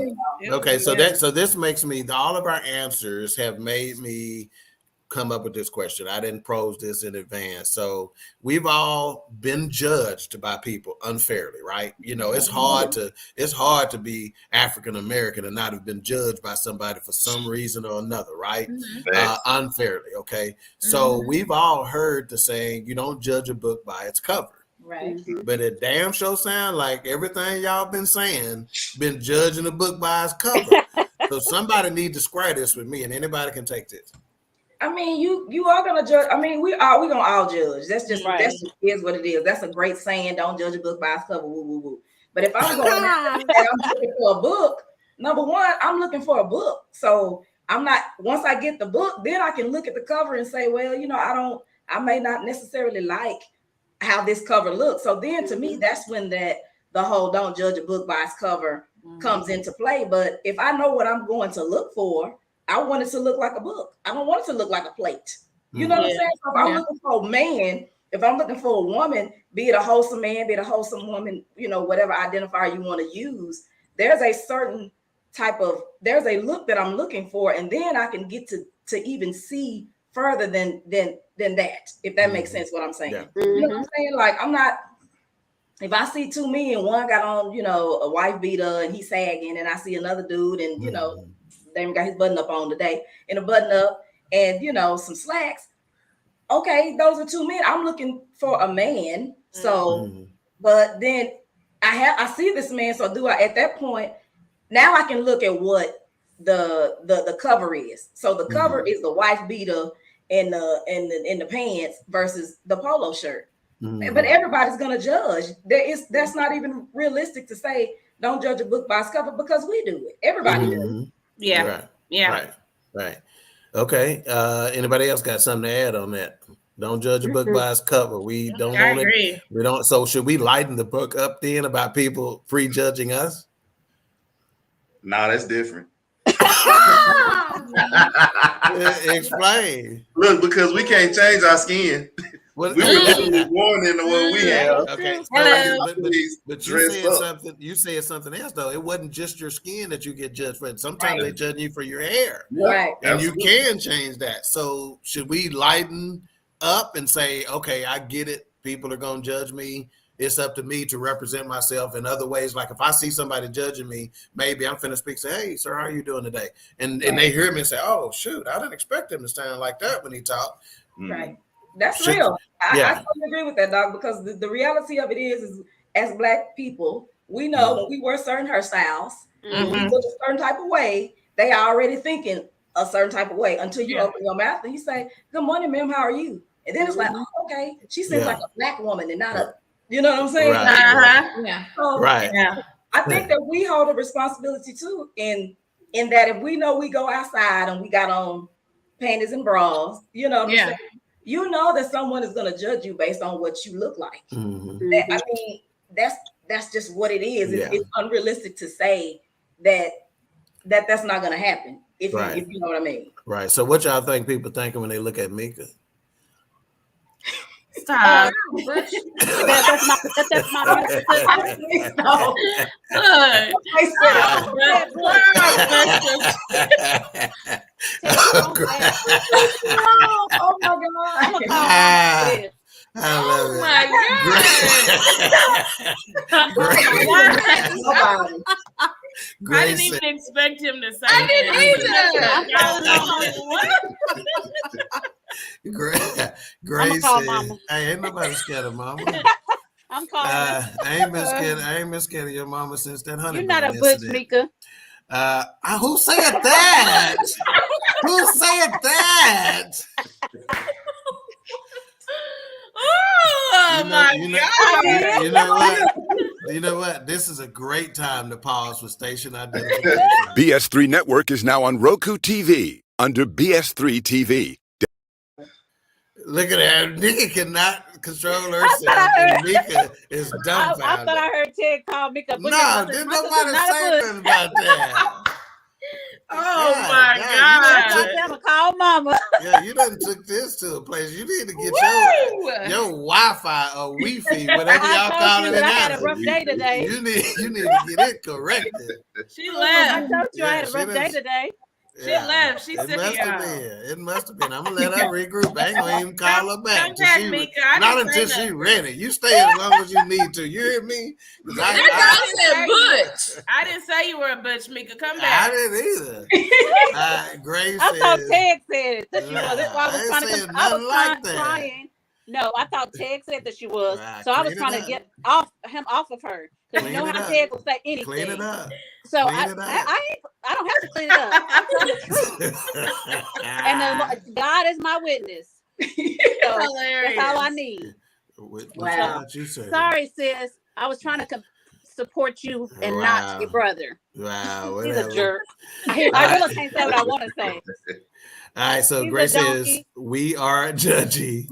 B: Okay, so this makes me, all of our answers have made me come up with this question. I didn't pose this in advance. So we've all been judged by people unfairly, right? You know, it's hard to be African American and not have been judged by somebody for some reason or another, right? Unfairly. Okay. So we've all heard the saying, you don't judge a book by its cover.
F: Right.
B: But it damn sure sound like everything y'all been saying, been judging a book by its cover. So somebody need to square this with me, and anybody can take this.
F: I mean, you are gonna judge. I mean, we gonna all judge. That's just what it is. That's a great saying. Don't judge a book by its cover. Woo woo woo. But if I'm going and I'm looking for a book, number one, I'm looking for a book. So I'm not. Once I get the book, then I can look at the cover and say, well, you know, I may not necessarily like how this cover looks. So then, to me, that's when the whole don't judge a book by its cover comes into play. But if I know what I'm going to look for, I want it to look like a book. I don't want it to look like a plate. You know what I'm saying? So if I'm looking for a man, if I'm looking for a woman, be it a wholesome man, be it a wholesome woman, you know, whatever identifier you want to use, there's a certain there's a look that I'm looking for, and then I can get to even see further than that, if that makes sense what I'm saying. Yeah. You know what I'm saying? Like, I'm not, if I see two men, one got on, you know, a wife beater and he's sagging, and I see another dude and, you know, Damian got his button up on today, and a button up and, you know, some slacks. Okay, those are two men. I'm looking for a man. So, but then I see this man. So do I, at that point, now I can look at what the cover is. So the cover is the wife beater and the pants versus the polo shirt. But everybody's gonna judge. That's not even realistic to say don't judge a book by its cover, because we do it. Everybody does.
C: Yeah.
B: Right.
C: Yeah.
B: Right. Okay. Anybody else got something to add on that? Don't judge a book by its cover. We don't want it. We don't. So should we lighten the book up then about people prejudging us?
E: No, that's different.
B: Explain.
E: Look, because we can't change our skin. We were born into what we have.
B: Okay. But you said something else though. It wasn't just your skin that you get judged for. Sometimes they judge you for your hair.
F: Right.
B: And you can change that. So should we lighten up and say, okay, I get it. People are gonna judge me. It's up to me to represent myself in other ways. Like if I see somebody judging me, maybe I'm finna speak, say, hey, sir, how are you doing today? And they hear me and say, oh, shoot, I didn't expect him to sound like that when he talked.
F: Right. That's real. I totally agree with that, dog, because the reality of it is as Black people, we know when we wear certain hairstyles, when we look a certain type of way, they are already thinking a certain type of way until you open your mouth and you say, good morning, ma'am, how are you? And then it's like, oh, okay, she seems like a Black woman and not a, you know what I'm saying?
B: Right.
F: So, I think that we hold a responsibility too in that if we know we go outside and we got on panties and bras, you know what I'm saying? You know that someone is going to judge you based on what you look like. I mean, that's just what it is. It's unrealistic to say that's not going to happen. If you know what I mean.
B: Right. So what y'all think people thinking when they look at Mika?
C: Stop.
D: That's my
F: Oh my God.
C: Oh my
F: God.
C: I didn't even expect him to say
H: I didn't
C: either.
B: Grace said, hey, ain't nobody scared of mama.
D: I'm calling.
B: I ain't been scared of your mama since that honey.
D: You're not a butch, Mika.
B: Who said that? Who said that?
C: Oh my God.
B: You know what? This is a great time to pause for station identification.
A: BS3 Network is now on Roku TV under BS3 TV.
B: Look at that. Nika cannot control herself. And Mika is dumbfounded.
D: I thought I heard Ted call Mika.
B: No, didn't nobody say nothing about that.
C: Oh my God!
D: I'm gonna call mama.
B: Yeah, you done took this to a place. You need to get your Wi-Fi or Wi-Fi, whatever y'all call it.
D: I had a rough day today.
B: You need to get it corrected.
C: She left.
D: I told you I had a rough day today.
C: She left. She
B: it
C: said,
B: must have been. It must have been. I'm gonna let her regroup. I ain't gonna even call her back. Not until she's ready. You stay as long as you need to. You hear me?
H: That girl said butch.
C: I didn't say you were a butch, Mika. Come back.
B: I didn't either. Grace
D: I thought Ted said it that she
B: Nah,
D: was. That's why I was trying to. I was trying. No, I thought Ted said that she was. So I was trying to get him off of her. Because you know how Ted will say anything.
B: Clean it up.
D: So I don't have to clean it up. I'm telling the truth. And God is my witness. So that's all I need.
B: Wow. You say?
D: Sorry, sis. I was trying to support you and not your brother.
B: Wow.
D: He's a jerk. I really can't say what I want to say.
B: All right, so Grace says we are judgy.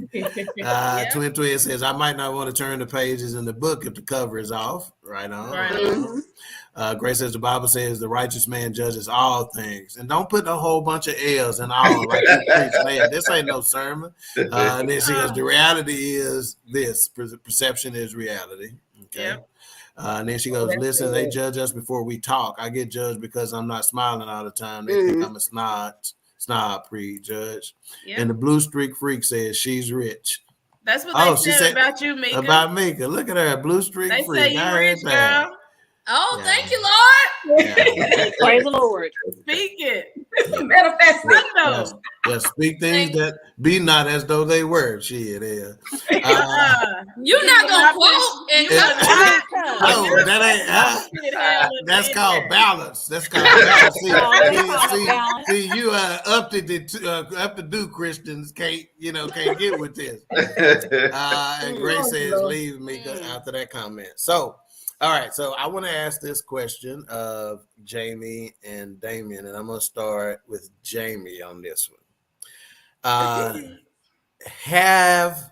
B: Twin Twin says I might not want to turn the pages in the book if the cover is off. Right on. Right. Grace says the Bible says the righteous man judges all things, and don't put a whole bunch of L's in all like you preach. Man, this ain't no sermon. And then she goes, the reality is this: perception is reality. Okay. Yep. And then she goes, listen, they judge us before we talk. I get judged because I'm not smiling all the time. They think I'm a snob prejudge. Yep. And the blue streak freak says she's rich.
C: That's what they said about you, Mika.
B: About Mika. Look at her, blue streak freak.
C: They say you rich, girl.
H: Oh, thank you, Lord.
D: Yeah. Praise the Lord.
C: Speak it.
F: Manifest it.
B: Yes, speak things that be not as though they were. Shit, yeah.
H: You're not gonna quote and
B: no, that ain't. That's called balance. That's called balance. See, you up to do Christians can't get with this. And Grace says leave me after that comment. So. All right, so I want to ask this question of Jamie and Damian, and I'm going to start with Jamie on this one. Has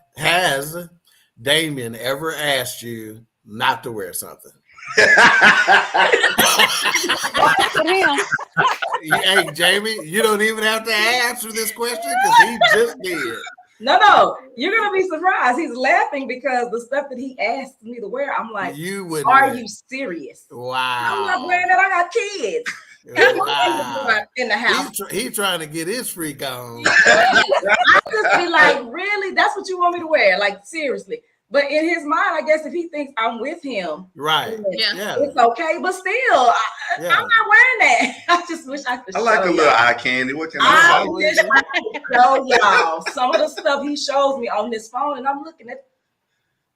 B: Damian ever asked you not to wear something? Hey, Jamie, you don't even have to answer this question because he just did.
F: No, you're gonna be surprised. He's laughing because the stuff that he asked me to wear, I'm like, are you serious?
B: Wow.
F: I'm not wearing that. I got kids. Wow. In the house.
B: He's trying to get his freak on.
F: I just be like, really? That's what you want me to wear? Like, seriously. But in his mind, I guess if he thinks I'm with him,
B: right?
F: It's okay. But still, I'm not wearing that. I just wish I could.
E: I like a little eye candy. What can I
F: show y'all some of the stuff he shows me on his phone, and I'm looking at.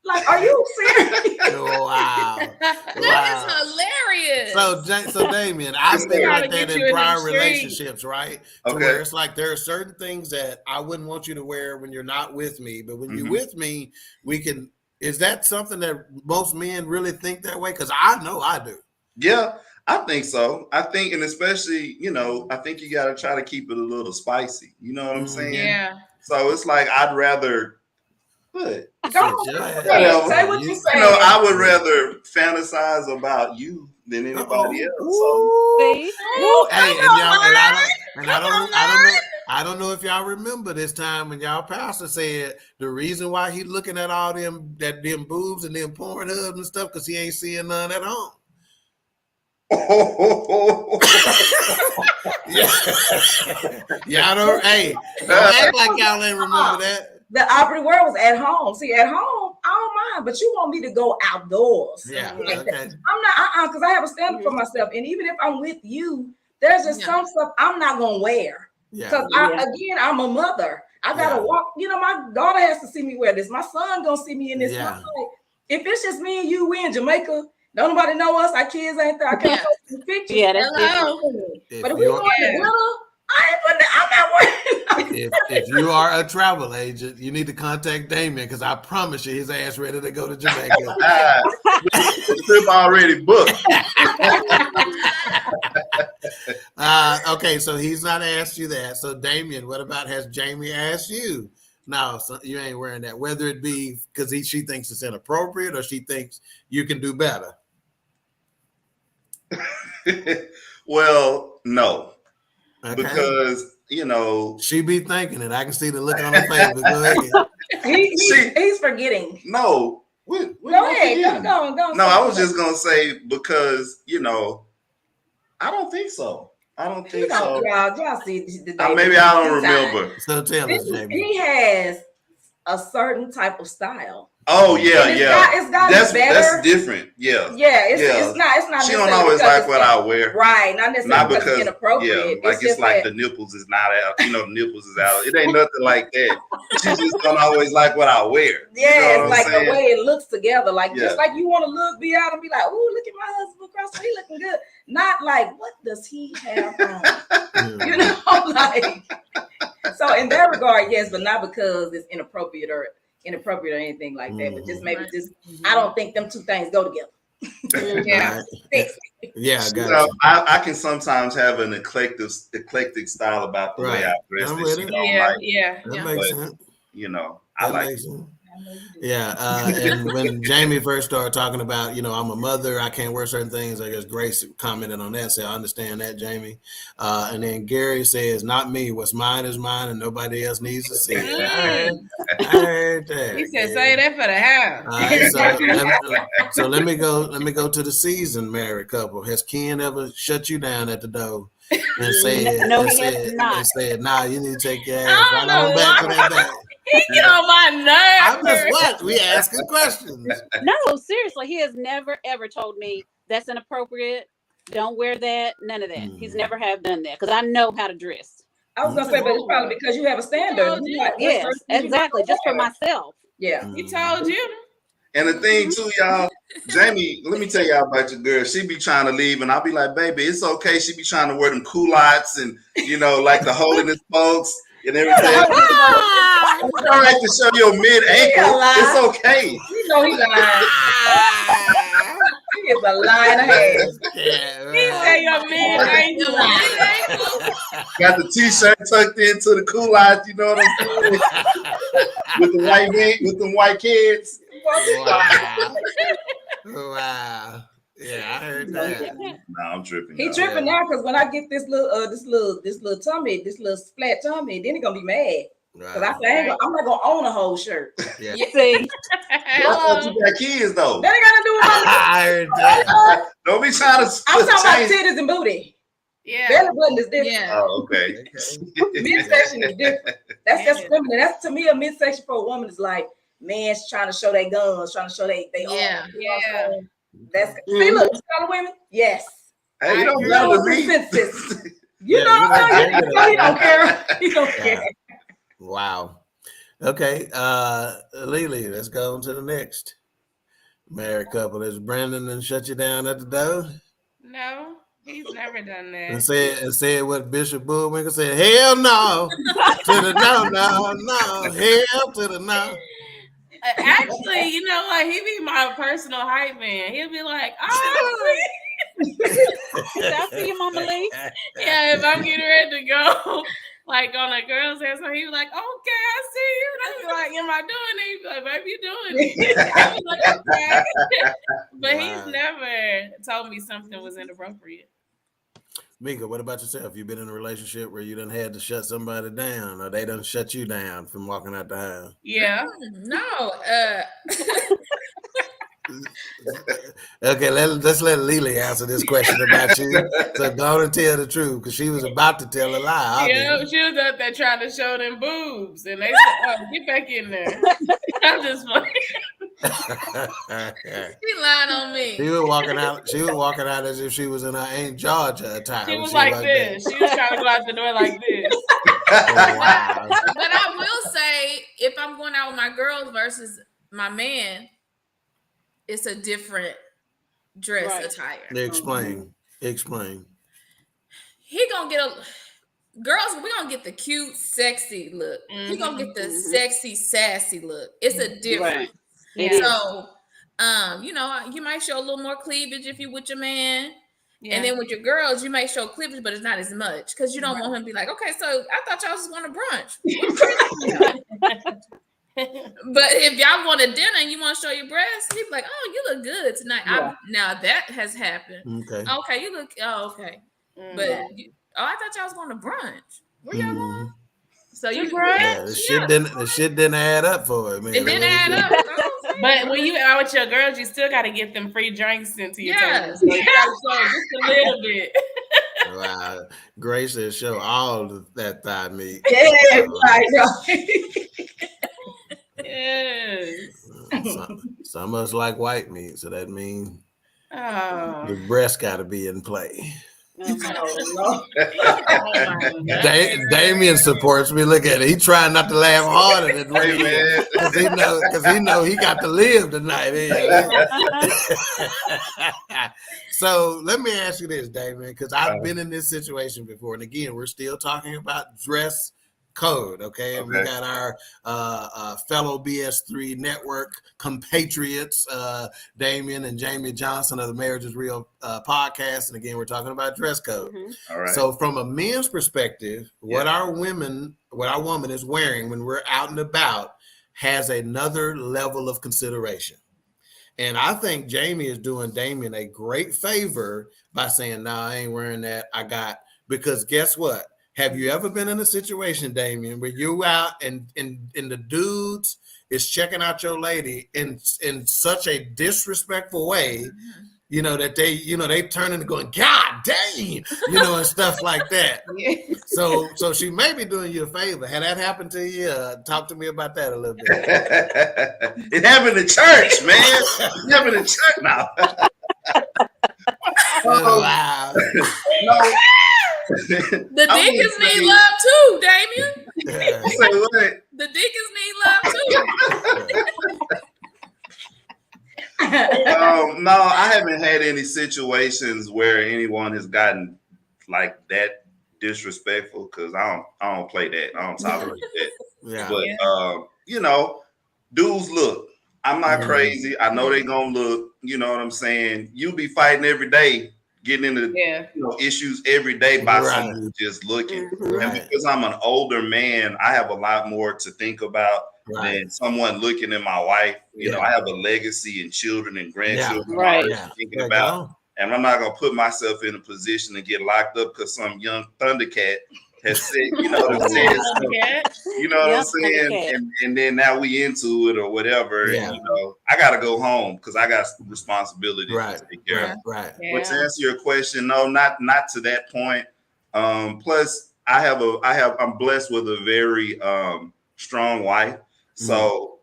F: Like, are you serious?
B: Wow.
H: That is hilarious.
B: So Damian, I've been like that in prior relationships, right?
E: Okay.
B: Where it's like there are certain things that I wouldn't want you to wear when you're not with me, but when you're with me, we can. Is that something that most men really think that way? Because I know I do.
E: Yeah, I think so. I think, and especially, I think you got to try to keep it a little spicy. You know what I'm saying?
C: Yeah.
E: So it's like I'd rather. But
F: say what you say.
E: I would rather fantasize about you than anybody else. So.
B: Hey, I don't know if y'all remember this time when y'all pastor said the reason why he looking at all them boobs and them porn hubs and stuff because he ain't seeing none at home. Y'all don't act like y'all ain't remember that.
F: The operative word was at home. See, at home, I don't mind, but you want me to go outdoors.
B: Yeah.
F: Like
B: okay.
F: I'm not, because I have a standard for myself. And even if I'm with you, there's just some stuff I'm not going to wear. Because I'm a mother. I got to walk. My daughter has to see me wear this. My son going to see me in this. Like, if it's just me and you, we in Jamaica, don't nobody know us. Our kids ain't there. I can't post the pictures.
D: Yeah, that's
F: but if we go to dinner, I'm not wearing.
B: If you are a travel agent, you need to contact Damian because I promise you his ass ready to go to Jamaica.
E: The trip already booked.
B: Okay, so he's not asked you that. So Damian, what about has Jamie asked you? No, so you ain't wearing that. Whether it be because she thinks it's inappropriate or she thinks you can do better.
E: Well, no. because
B: she be thinking it. I can see the look on her face. But go ahead.
F: He's forgetting.
E: No.
F: Go ahead. Go.
E: No, I was just gonna say because I don't think so. Y'all
F: see.
E: Maybe I don't remember.
B: So tell us, Jamie.
F: He has a certain type of style.
E: Oh yeah,
F: it's got
E: that's
F: better.
E: That's different. Yeah.
F: It's not.
E: She don't always like what I wear.
F: Right. Not necessarily because it's inappropriate.
E: Yeah, it's like the nipples is not out. The nipples is out. It ain't nothing like that. She just don't always like what I wear.
F: Yeah, it's like the way it looks together. Like just like you want to be out and be like, "Ooh, look at my husband across. He looking good." Not like, what does he have on? Like. So in that regard, yes, but not because it's inappropriate or anything like that, but just maybe I don't think them two things go together.
B: Yeah, I got
E: I can sometimes have an eclectic style about the way I dress.
B: That makes sense.
E: I like it.
B: Yeah, and when Jamie first started talking about, I'm a mother, I can't wear certain things, I guess Grace commented on that, said, I understand that, Jamie. And then Gary says, not me, what's mine is mine and nobody else needs to see it. I heard that.
C: He said, say that for the house.
B: All right, so let me go to the seasoned married couple. Has Ken ever shut you down at the door and said,
D: no, he has not.
B: Said, nah, you need to take your ass right on back to that bag?
C: He get on my nerves.
B: I'm just what? We asking questions.
D: No, seriously, he has never ever told me that's inappropriate. Don't wear that. None of that. He's never have done that because I know how to dress.
F: I was gonna say, but it's probably because you have a standard.
D: Yes, exactly. Just for myself.
F: Yeah,
C: he told you.
E: And the thing too, y'all, Jamie, let me tell y'all about your girl. She be trying to leave, and I'll be like, baby, it's okay. She be trying to wear them culottes and like the holiness folks. And everything. It's all right to show your mid ankle. It's okay.
F: You know he lying. He is a lying ass.
C: He said your mid ankle.
E: Got the t-shirt tucked into the culottes. You know what I'm saying? with them white kids.
B: Wow. Yeah, I heard that.
E: No, I'm tripping.
F: He tripping now because when I get this little tummy, this little flat tummy, then he gonna be mad. Because I say I'm not gonna own a whole shirt.
B: Yeah.
D: You see,
E: I thought you got kids though.
F: That ain't gotta do with
B: I heard that.
E: Don't be trying to.
F: I'm talking about titties and booty.
C: Yeah,
F: belly button is different.
C: Yeah.
E: Oh, okay.
F: Midsection is different. That's feminine. That's to me a midsection for a woman is like men's trying to show their guns, trying to show they arms. You know what I'm saying? That's see, look, scholar women. Yes.
E: Hey, you don't got to read.
F: You know, he don't care. He don't care.
B: Wow. Okay, Lily, let's go on to the next married couple. Is Brandon and shut you down at the door?
C: No, he's never done that.
B: And said what Bishop Bullwinkle said. Hell no to the no, hell to the no.
C: Actually, you know, like he be my personal hype man. He'll be like, "Oh,
D: I see you, Mama Lee."
C: Yeah, if I'm getting ready to go, like on a girl's hair, so he was like, "Okay, I see you." And I'd be like, "Am I doing it?" He'd be like, "Baby, you doing it?" I was like, "Okay," but he's never told me something was inappropriate.
B: Mika, what about yourself? You been in a relationship where you done had to shut somebody down, or they done shut you down from walking out the house?
C: Yeah.
H: No.
B: Okay, let's let Lily answer this question about you. So go and tell the truth, because she was about to tell a lie.
C: Yeah, she was up there trying to show them boobs, and they said, "Oh, get back in there." I'm just funny.
H: She lied on me.
B: She was walking out as if she was in her Aunt Georgia attire.
C: She was like this. She was trying to go out the door like this.
B: Oh, wow.
H: But I will say, if I'm going out with my girls versus my man, it's a different dress attire.
B: Explain.
H: He gonna get girls, we're gonna get the cute, sexy look. He gonna get the sexy, sassy look. It's a difference.
D: Right.
H: So, you know, you might show a little more cleavage if you with your man. Yeah. And then with your girls, you may show cleavage, but it's not as much because you don't want him to be like, okay, so I thought y'all was going to brunch. But if y'all want a dinner and you want to show your breasts, he'd be like, oh, you look good tonight. Yeah. Now that has happened. Okay, you look, okay. But Oh, I thought y'all was going to brunch. Where y'all going? So you
B: the shit didn't add up for it, man.
H: It didn't add up.
C: But when you out with your girls, you still got to get them free drinks into your table. So you got to show just a little bit.
B: Wow, Grace said show all that thigh meat.
F: Yeah,
C: Yes.
B: Some of us like white meat, so that means the breast got to be in play. Damian supports me. Look at it. He trying not to laugh harder than Ray, man, because he know he got to live tonight. So let me ask you this, Damian, because I've been in this situation before, and again, we're still talking about dress code, okay? And we got our fellow BS3 network compatriots, Damian and Jamie Johnson of the Marriage is Real podcast, and again, we're talking about dress code. All right. So from a men's perspective, what our woman is wearing when we're out and about has another level of consideration. And I think Jamie is doing Damian a great favor by saying, "Nah, I ain't wearing that. Because guess what? Have you ever been in a situation, Damian, where you out and the dudes is checking out your lady in such a disrespectful way, that they turn and going, God dang, and stuff like that. So she may be doing you a favor. Had that happened to you? Talk to me about that a little bit.
E: It happened in church, man. It happened in church now.
B: Wow.
E: No.
H: The deacons need love too, Damian.
E: Say what?
H: The deacons need love too.
E: No, I haven't had any situations where anyone has gotten like that disrespectful because I don't play that. I don't tolerate that.
B: Yeah.
E: But dudes look. I'm not crazy. I know they gonna look. You know what I'm saying? You be fighting every day. Getting into issues every day by someone who's just looking. And because I'm an older man, I have a lot more to think about than someone looking at my wife. I have a legacy and children and grandchildren thinking about. And I'm not going to put myself in a position to get locked up because some young Thundercat has said, what I'm saying? And then now we into it or whatever. Yeah. And, I got to go home because I got responsibilities to take care of. Right. But to answer your question, no, not to that point. Plus, I'm blessed with a very strong wife. So,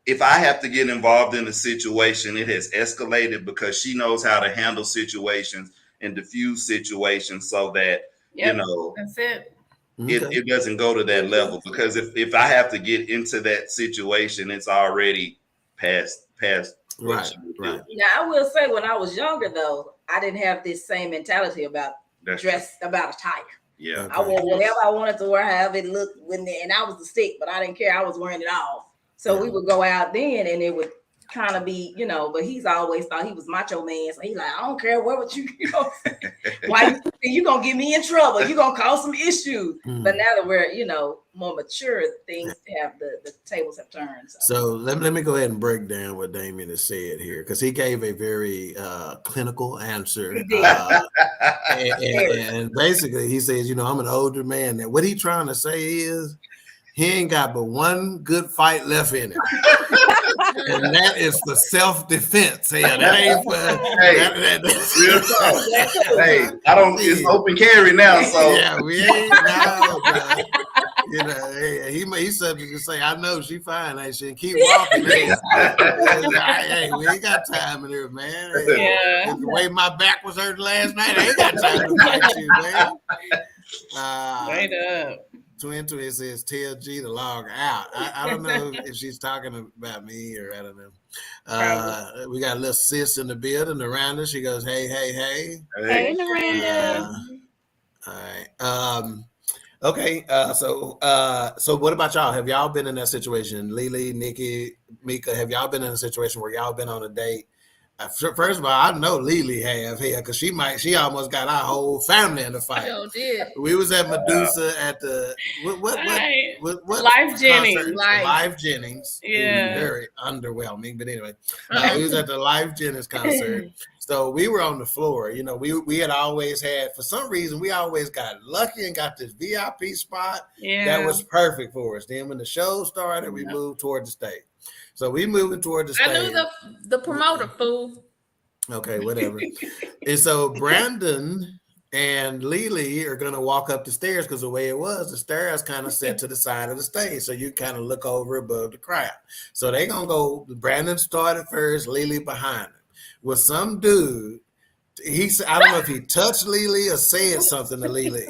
E: if I have to get involved in a situation, it has escalated because she knows how to handle situations and diffuse situations so that
C: that's it.
E: It doesn't go to that level because if I have to get into that situation, it's already past.
B: Right.
F: Now I will say when I was younger though, I didn't have this same mentality about dress, about attire.
E: Yeah.
F: I wore whatever I wanted to wear, however it looked and I was the stick, but I didn't care. I was wearing it all. So we would go out then and it would kind of be, but he's always thought he was macho man. So he's like, I don't care what you why you gonna get me in trouble? You gonna cause some issues. But now that we're, more mature, things have the tables have turned.
B: So let me go ahead and break down what Damian has said here because he gave a very clinical answer. And basically he says, I'm an older man. Now what he's trying to say is he ain't got but one good fight left in it. And that is for self-defense. Yeah, that ain't for
E: hey, I don't. It's open carry now, so
B: we ain't now. He's subject to say, "I know she fine, ain't she?" And keep walking. Hey, we ain't got time in here, man. The way my back was hurting last night, I ain't got time to fight you, man.
C: Straight up.
B: Twin says, tell G to log out. I don't know if she's talking about me or I don't know. We got a little sis in the building around us. She goes, hey.
D: Hey, Miranda.
B: All right. Okay. So what about y'all? Have y'all been in that situation? Lily, Nikki, Mika, have y'all been in a situation where y'all been on a date First of all, I know Lily have here because she almost got our whole family in the fight.
H: I did.
B: We was at Medusa at the what
C: Life Jennings.
B: Life Jennings.
C: Yeah.
B: It was very underwhelming, but anyway, we was at the Life Jennings concert. So we were on the floor. You know, we had always had, for some reason, we always got lucky and got this VIP spot that was perfect for us. Then when the show started, we moved toward the stage. So we moving toward the stage.
H: I knew the promoter, fool.
B: Okay, whatever. And so Brandon and Lily are going to walk up the stairs because the way it was, the stairs kind of set to the side of the stage. So you kind of look over above the crowd. So they going to go, Brandon started first, Lily behind him. With some dude, I don't know if he touched Lily or said something to Lily.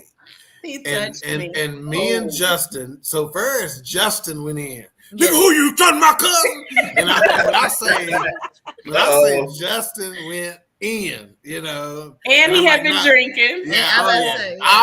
C: He touched me.
B: And me and Justin, so first Justin went in. Nigga, who you touching my cousin? And when I say Justin went in, you know.
C: And he had been drinking.
B: Yeah,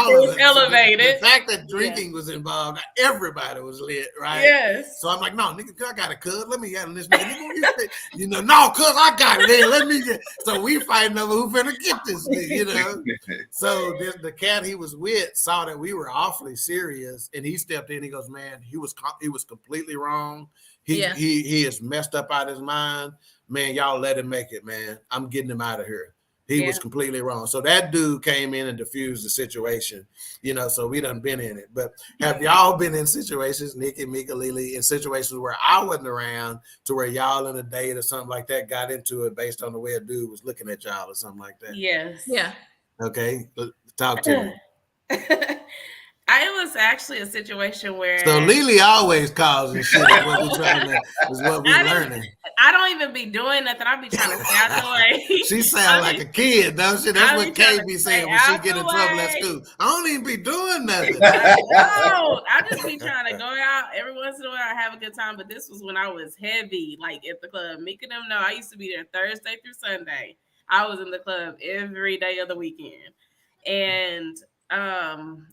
C: it was elevated.
B: The fact that drinking was involved, everybody was lit, right?
C: Yes.
B: So I'm like, no, nigga, I got a cuz. Let me handle this nigga. You know, no, cuz I got it. Hey, let me get. So we fighting over who finna get this nigga, you know. So the cat he was with saw that we were awfully serious, and he stepped in. He goes, man, he was completely wrong. He is messed up out of his mind. Man, y'all let him make it, man. I'm getting him out of here. He was completely wrong. So that dude came in and diffused the situation, you know, so we done been in it. But have y'all been in situations, Nikki, Mika, Lily, in situations where I wasn't around to where y'all in a date or something like that got into it based on the way a dude was looking at y'all or something like that?
C: Yes.
H: Yeah.
B: Okay. Talk to me.
C: It was actually a situation where.
B: So Lily always causing shit. Is what we're learning.
C: I don't even be doing nothing. I be trying to stay out the way.
B: She sound like a kid, don't she? That's what Kay be saying when she get in trouble at school. I don't even be doing nothing.
C: I just be trying to go out every once in a while. I have a good time, but this was when I was heavy, like at the club. Mika them know I used to be there Thursday through Sunday. I was in the club every day of the weekend, and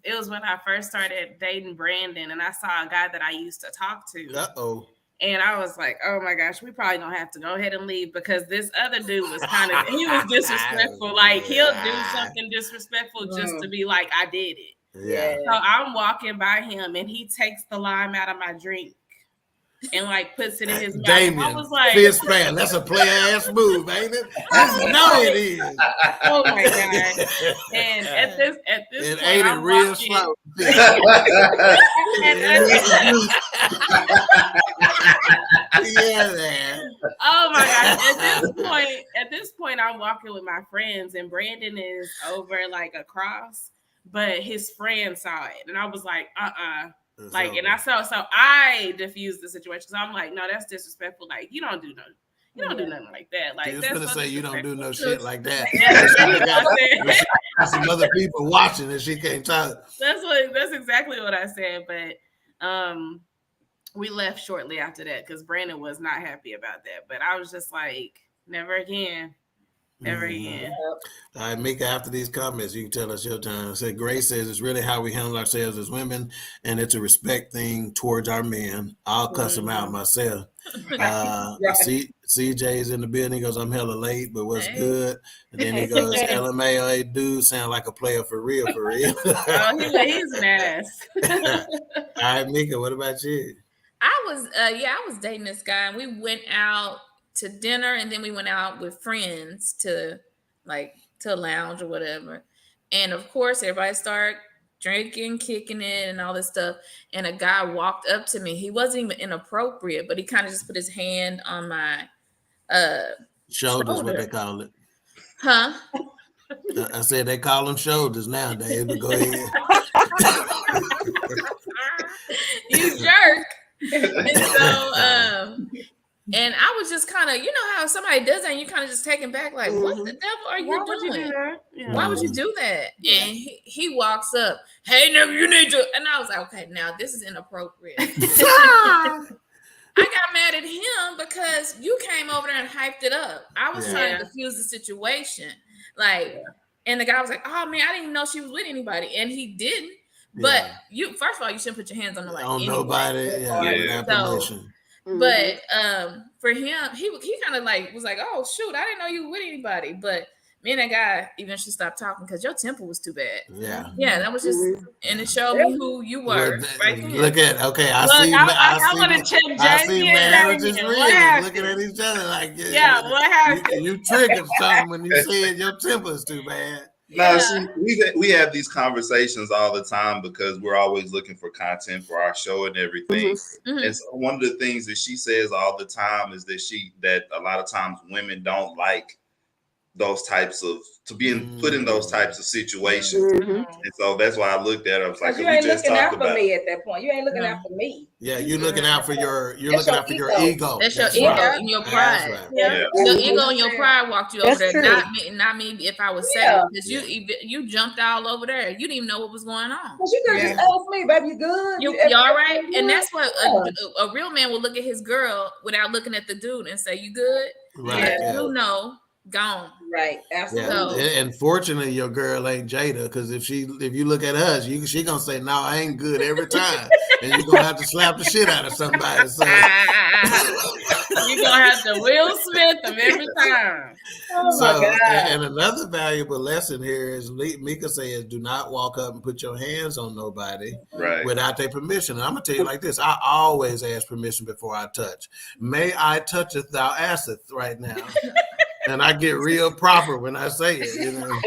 C: it was when I first started dating Brandon, and I saw a guy that I used to talk to. And I was like, oh my gosh, we probably gonna have to go ahead and leave because this other dude was he was disrespectful. Like he'll do something disrespectful just to be like, I did it.
B: Yeah.
C: So I'm walking by him and he takes the lime out of my drink and like puts it in his mouth.
B: Damian,
C: I was like,
B: fist fan. That's a player ass move, ain't it? I know it is.
C: Oh my god! And at this
B: it
C: point,
B: ate
C: I'm
B: it real
C: walking,
B: slow. Yeah, man.
C: Oh my gosh. At this point, I'm walking with my friends, and Brandon is over like across, but his friend saw it, and I was like, like, and I diffused the situation. So I'm like, no, that's disrespectful. Like, you don't do nothing like that. Like,
B: that's gonna say you don't do no shit like that.
C: Yeah,
B: some other people watching and she can't talk.
C: That's exactly what I said. But we left shortly after that because Brandon was not happy about that. But I was just like, never again. Never again.
B: All right, Mika, after these comments, you can tell us your time. I said, Grace says it's really how we handle ourselves as women, and it's a respect thing towards our men. I'll cuss them out myself. CJ's in the building. He goes, I'm hella late, but what's good? And then he goes, LMAO dude sound like a player for real, for real.
C: He's an ass.
B: All right, Mika, what about you?
H: I was dating this guy, and we went out to dinner, and then we went out with friends to a lounge or whatever. And of course, everybody started drinking, kicking it, and all this stuff. And a guy walked up to me. He wasn't even inappropriate, but he kind of just put his hand on my
B: shoulders, what they call it.
H: Huh?
B: I said they call them shoulders nowadays, but go ahead.
H: You jerk. And so, and I was just kind of, you know how somebody does that and you kind of just taken back, like, what the devil are you doing?
C: Would you do that? Yeah.
H: Why would you do that? Yeah. And he walks up, hey, nigga, you need to. And I was like, okay, now this is inappropriate. I got mad at him because you came over there and hyped it up. I was trying to defuse the situation. And the guy was like, oh, man, I didn't even know she was with anybody. And he didn't. But first of all, you shouldn't put your hands on
B: nobody. Yeah, without permission.
H: But for him, he kind of like was like, oh shoot, I didn't know you were with anybody. But me and that guy eventually stopped talking because your temper was too bad. Yeah, that was just, and it showed me who you were. Right
B: look at I want to check Jamie and marriages looking at each other like,
C: what happened?
B: You triggered something when you said your temper's too bad.
E: No, see, we have these conversations all the time because we're always looking for content for our show and everything. And so one of the things that she says all the time is that a lot of times women don't like those types of put in those types of situations. And so that's why I looked at her. I was like,
F: you ain't looking out for me at that point. You ain't looking out for me.
B: Yeah, you're looking out for your ego.
H: That's your ego and your pride. Your ego and your pride walked you over there. Not me if I was sad, because you jumped all over there. You didn't even know what was going on.
F: Well, you could just ask me, baby, you good?
H: You all right? And that's what a real man will look at his girl without looking at the dude and say, you good?
B: Right.
H: You know. Gone.
F: Right. Absolutely.
B: Yeah. And fortunately your girl ain't Jada, because if you look at us, she gonna say, no, I ain't good every time. And you're gonna have to slap the shit out of somebody. So
C: you're gonna have to Will Smith them every time.
F: Oh my God.
B: And another valuable lesson here is Mika says, do not walk up and put your hands on nobody without their permission. And I'm gonna tell you like this, I always ask permission before I touch. May I toucheth, thou asketh right now. And I get real proper when I say it, you know.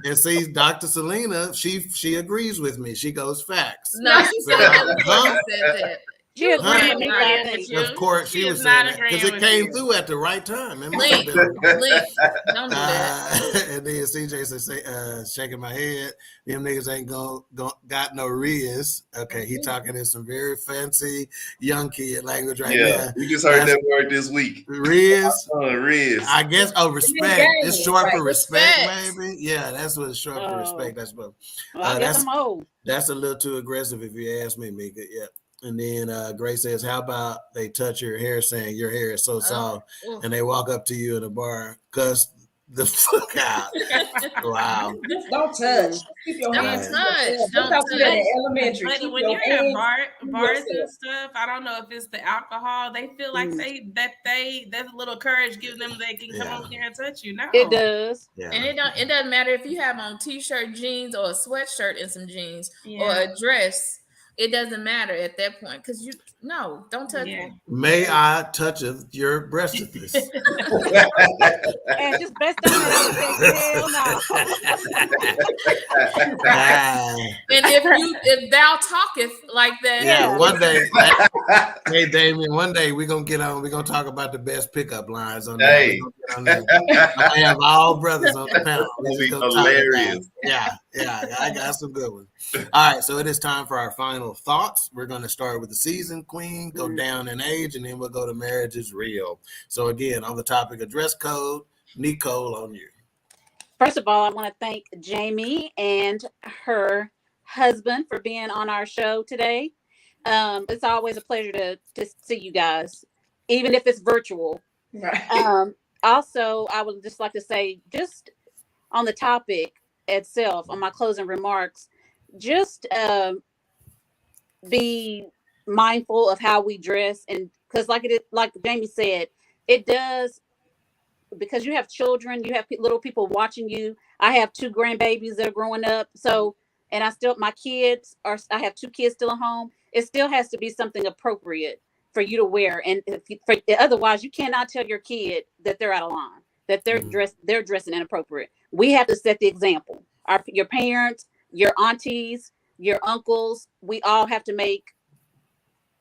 B: And see, Dr. Selena, she agrees with me. She goes facts.
H: No, she said that.
D: She agreed with me.
B: Of course, she was saying that because it came through at the right time.
H: Don't do that.
B: And then CJ said, shaking my head, them niggas ain't got no Riz. Okay, he talking in some very fancy young kid language now.
E: We just heard that word this week.
B: Riz.
E: Riz.
B: I guess. Respect. It's short for respect, maybe. Yeah, that's what it's short for respect. That's what.
D: I guess I'm old.
B: That's a little too aggressive, if you ask me, Mika. Yeah. And then Grace says, how about they touch your hair saying your hair is so soft, and they walk up to you in a bar, cuss the fuck out. Wow.
F: Just don't touch. Keep your hands touch.
H: Don't touch.
F: Elementary.
C: But when you're at bars and stuff, I don't know if it's the alcohol. They feel like that little courage gives them they can come over here and touch you. No,
D: it does.
H: Yeah. And it doesn't matter if you have on t-shirt, jeans, or a sweatshirt and some jeans, or a dress. It doesn't matter at that point because don't touch me.
B: May I touch your breast?
D: And just best don't hell no.
H: And if thou talketh like that,
B: one day, hey Damian, one day we're gonna get on. We're gonna talk about the best pickup lines on there. I have all brothers on the panel.
E: That'll be hilarious.
B: I got some good ones. All right, so it is time for our final thoughts. We're going to start with the season queen, go down in age, and then we'll go to marriage is real. So again, on the topic of dress code, Nicole, on you.
D: First of all, I want to thank Jamie and her husband for being on our show today. It's always a pleasure to see you guys, even if it's virtual.
F: Right.
D: Also, I would just like to say, just on the topic itself, on my closing remarks, just be mindful of how we dress, and because like Jamie said, it does, because you have children, you have little people watching you. I have 2 grandbabies that are growing up, so and I have 2 kids still at home. It still has to be something appropriate for you to wear, and otherwise you cannot tell your kid that they're out of line, that they're dressing inappropriate. We have to set the example. Your parents, your aunties, your uncles, we all have to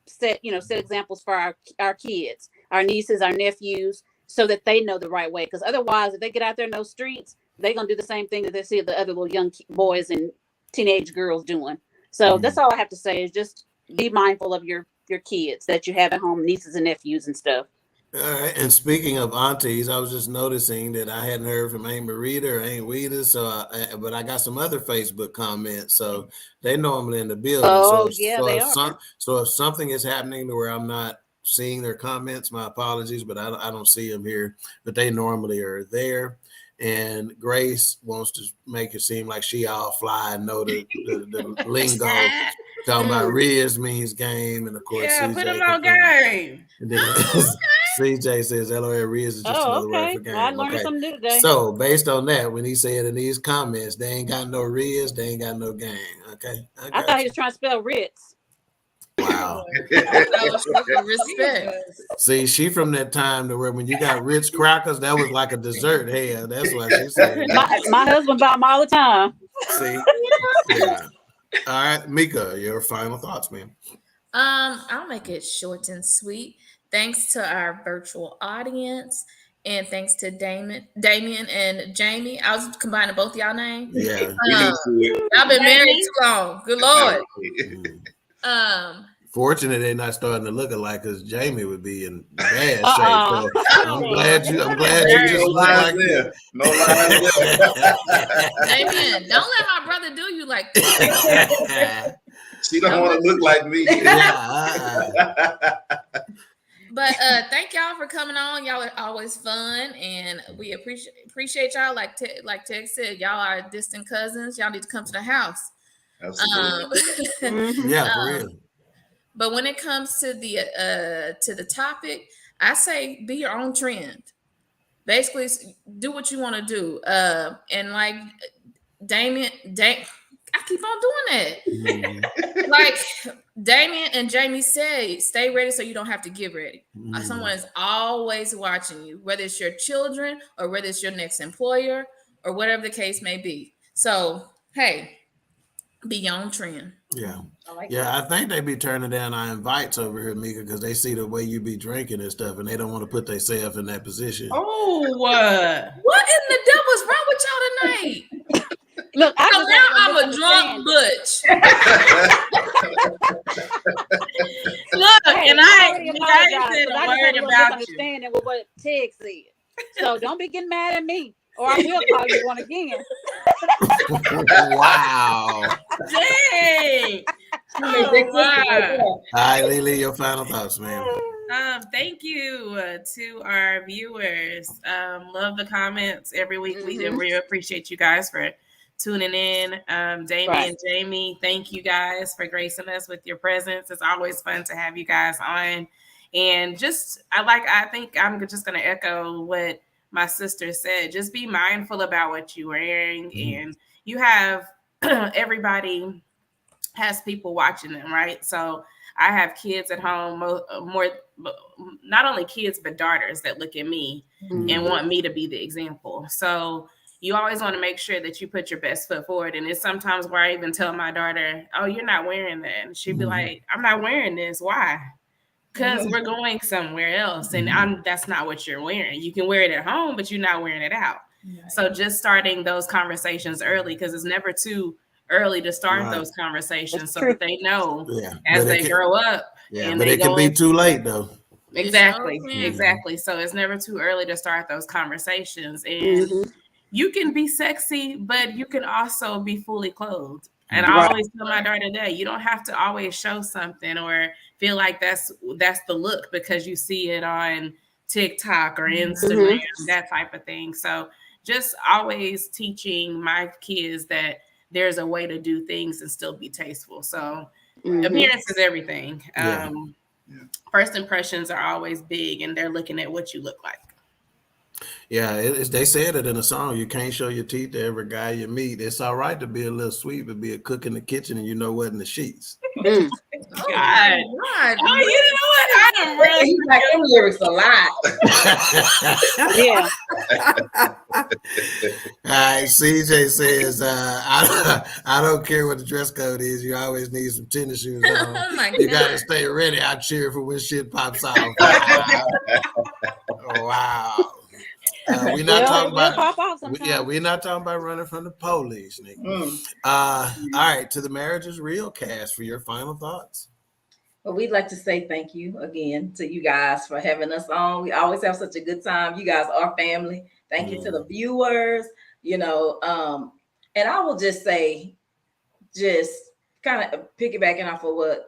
D: set examples for our kids, our nieces, our nephews, so that they know the right way. Because otherwise, if they get out there in those streets, they're going to do the same thing that they see the other little young boys and teenage girls doing. So that's all I have to say, is just be mindful of your kids that you have at home, nieces and nephews and stuff.
B: All right. And speaking of aunties, I was just noticing that I hadn't heard from Aunt Marita or Aunt Weta, but I got some other Facebook comments, so they're normally in the building.
D: They are.
B: So if something is happening to where I'm not seeing their comments, my apologies, but I don't see them here, but they normally are there. And Grace wants to make it seem like she all fly and know the lingo. Talking about Riz means game, and of course, CJ
C: put him on game.
B: And then CJ says, "LOL, Riz is just another word for game."
D: I learned something new today.
B: So based on that, when he said in these comments, they ain't got no Riz, they ain't got no game. Okay,
D: I thought he was trying to spell Ritz.
B: Wow.
H: Respect.
B: See, she from that time to where when you got Ritz crackers, that was like a dessert. Hell, that's what she said.
D: My husband bought them all the time.
B: See, yeah. All right, Mika, your final thoughts, man.
H: I'll make it short and sweet. Thanks to our virtual audience, and thanks to Damian and Jamie. I was combining both y'all names.
B: Yeah,
H: I've been married too long. Good Lord.
B: Fortunately, they're not starting to look alike because Jamie would be in bad shape. So I'm glad you just look like that.
E: No line there.
H: Damien, don't let my brother do you like that.
E: She don't want to look like me.
H: But thank y'all for coming on. Y'all are always fun, and we appreciate y'all. Like Ted said, y'all are distant cousins. Y'all need to come to the house.
E: Absolutely.
B: Yeah, for real.
H: But when it comes to the topic, I say be your own trend. Basically, do what you want to do. And like Damian, I keep on doing that. Like Damian and Jamie say, stay ready so you don't have to get ready. Someone is always watching you, whether it's your children or whether it's your next employer or whatever the case may be. So, hey, be your own trend.
B: Yeah. I think they be turning down our invites over here, Mika, because they see the way you be drinking and stuff, and they don't want to put themselves in that position.
C: Oh,
H: what in the devil's wrong with y'all tonight?
D: Look,
H: so now I'm a drunk butch.
C: Look, and I
D: said a word about understanding with what Ted said. So don't be getting mad at me, or I will call you one again.
B: Wow.
C: Dang. Oh, wow.
B: All right, Lily, your final thoughts, man.
C: Thank you to our viewers. Love the comments every week. We really appreciate you guys for tuning in. Damian and Jamie, thank you guys for gracing us with your presence. It's always fun to have you guys on. And I think I'm just going to echo what my sister said. Just be mindful about what you're wearing. And you have, everybody has people watching them, right? So I have kids at home, more not only kids, but daughters that look at me and want me to be the example. So you always want to make sure that you put your best foot forward. And it's sometimes where I even tell my daughter, oh, you're not wearing that. And she'd be like, I'm not wearing this. Why? Because we're going somewhere else. And that's not what you're wearing. You can wear it at home, but you're not wearing it out. Right. So just starting those conversations early, because it's never too early to start those conversations so that they know as they grow up.
B: Yeah, and but it can be too late though.
C: Exactly. So it's never too early to start those conversations. And you can be sexy, but you can also be fully clothed. And I always tell my daughter that you don't have to always show something or feel like that's the look because you see it on TikTok or Instagram, that type of thing. So just always teaching my kids that there's a way to do things and still be tasteful. So appearance is everything. First impressions are always big, and they're looking at what you look like.
B: Yeah, they said it in a song. You can't show your teeth to every guy you meet. It's all right to be a little sweet, but be a cook in the kitchen and you know what in the sheets.
C: God. Oh, you know what? I am really
F: he's like them lyrics a lot.
D: Yeah.
B: All right, CJ says, I don't care what the dress code is. You always need some tennis shoes on.
H: Oh my
B: you got to stay ready. I cheer for when shit pops off. Wow. We're not talking about we're not talking about running from the police, Nick. All right, to the Marriage is Real cast for your final thoughts.
F: Well, we'd like to say thank you again to you guys for having us on. We always have such a good time. You guys are family. Thank you to the viewers, and I will just say, just kind of piggybacking off of what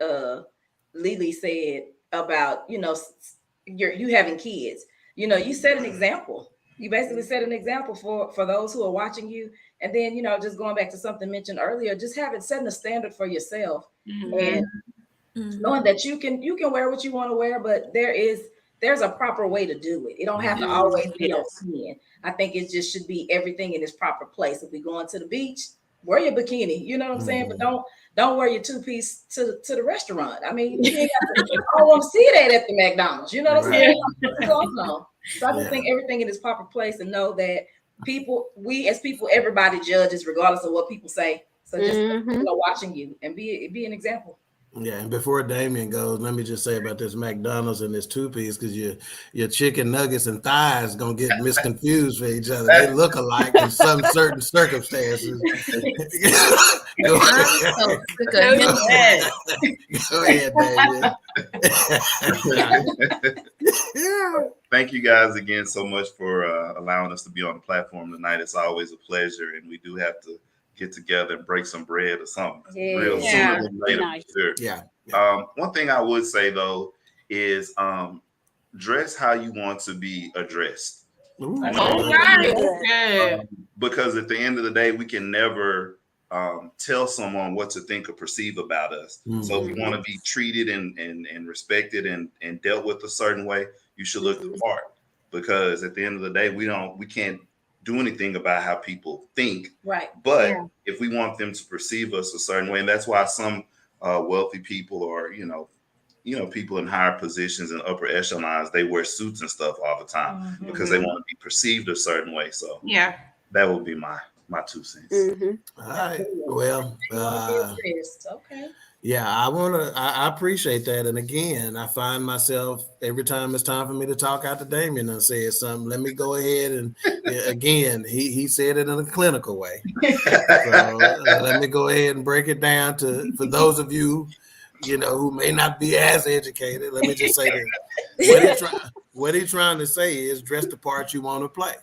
F: Lily said about, you having kids. You set an example. You basically set an example for those who are watching you. And then, just going back to something mentioned earlier, just setting a standard for yourself And knowing that you can wear what you want to wear, but there's a proper way to do it. It don't have to always be on skin. I think it just should be everything in its proper place. If we going to the beach, wear your bikini, you know what I'm saying? But don't wear your two-piece to the restaurant. I mean, you ain't got to, I don't want to see that at the McDonald's, you know what I'm saying? So I just think everything in its proper place, and know that we as people, everybody judges regardless of what people say. So just watching you and be an example.
B: Yeah, and before Damian goes, let me just say about this McDonald's and this two-piece, because your chicken nuggets and thighs gonna get misconfused for each other. They look alike in some certain circumstances. Go ahead, Damian.
E: Thank you guys again so much for allowing us to be on the platform tonight. It's always a pleasure, and we do have to get together and break some bread or something real sooner than later. Nice. Sure. Yeah. One thing I would say though is dress how you want to be addressed. Because at the end of the day, we can never tell someone what to think or perceive about us. So if you want to be treated and respected and dealt with a certain way, you should look the part. Because at the end of the day, we can't do anything about how people think. Right. But if we want them to perceive us a certain way, and that's why some wealthy people or, people in higher positions and upper echelons, they wear suits and stuff all the time because they want to be perceived a certain way. So that would be my 2 cents.
B: All right. Well,
F: okay.
B: Yeah, I appreciate that. And again, I find myself every time it's time for me to talk out to Damian and say something, let me go ahead and again, he said it in a clinical way. So let me go ahead and break it down for those of you, who may not be as educated. Let me just say this. What he's trying to say is dress the part you want to play.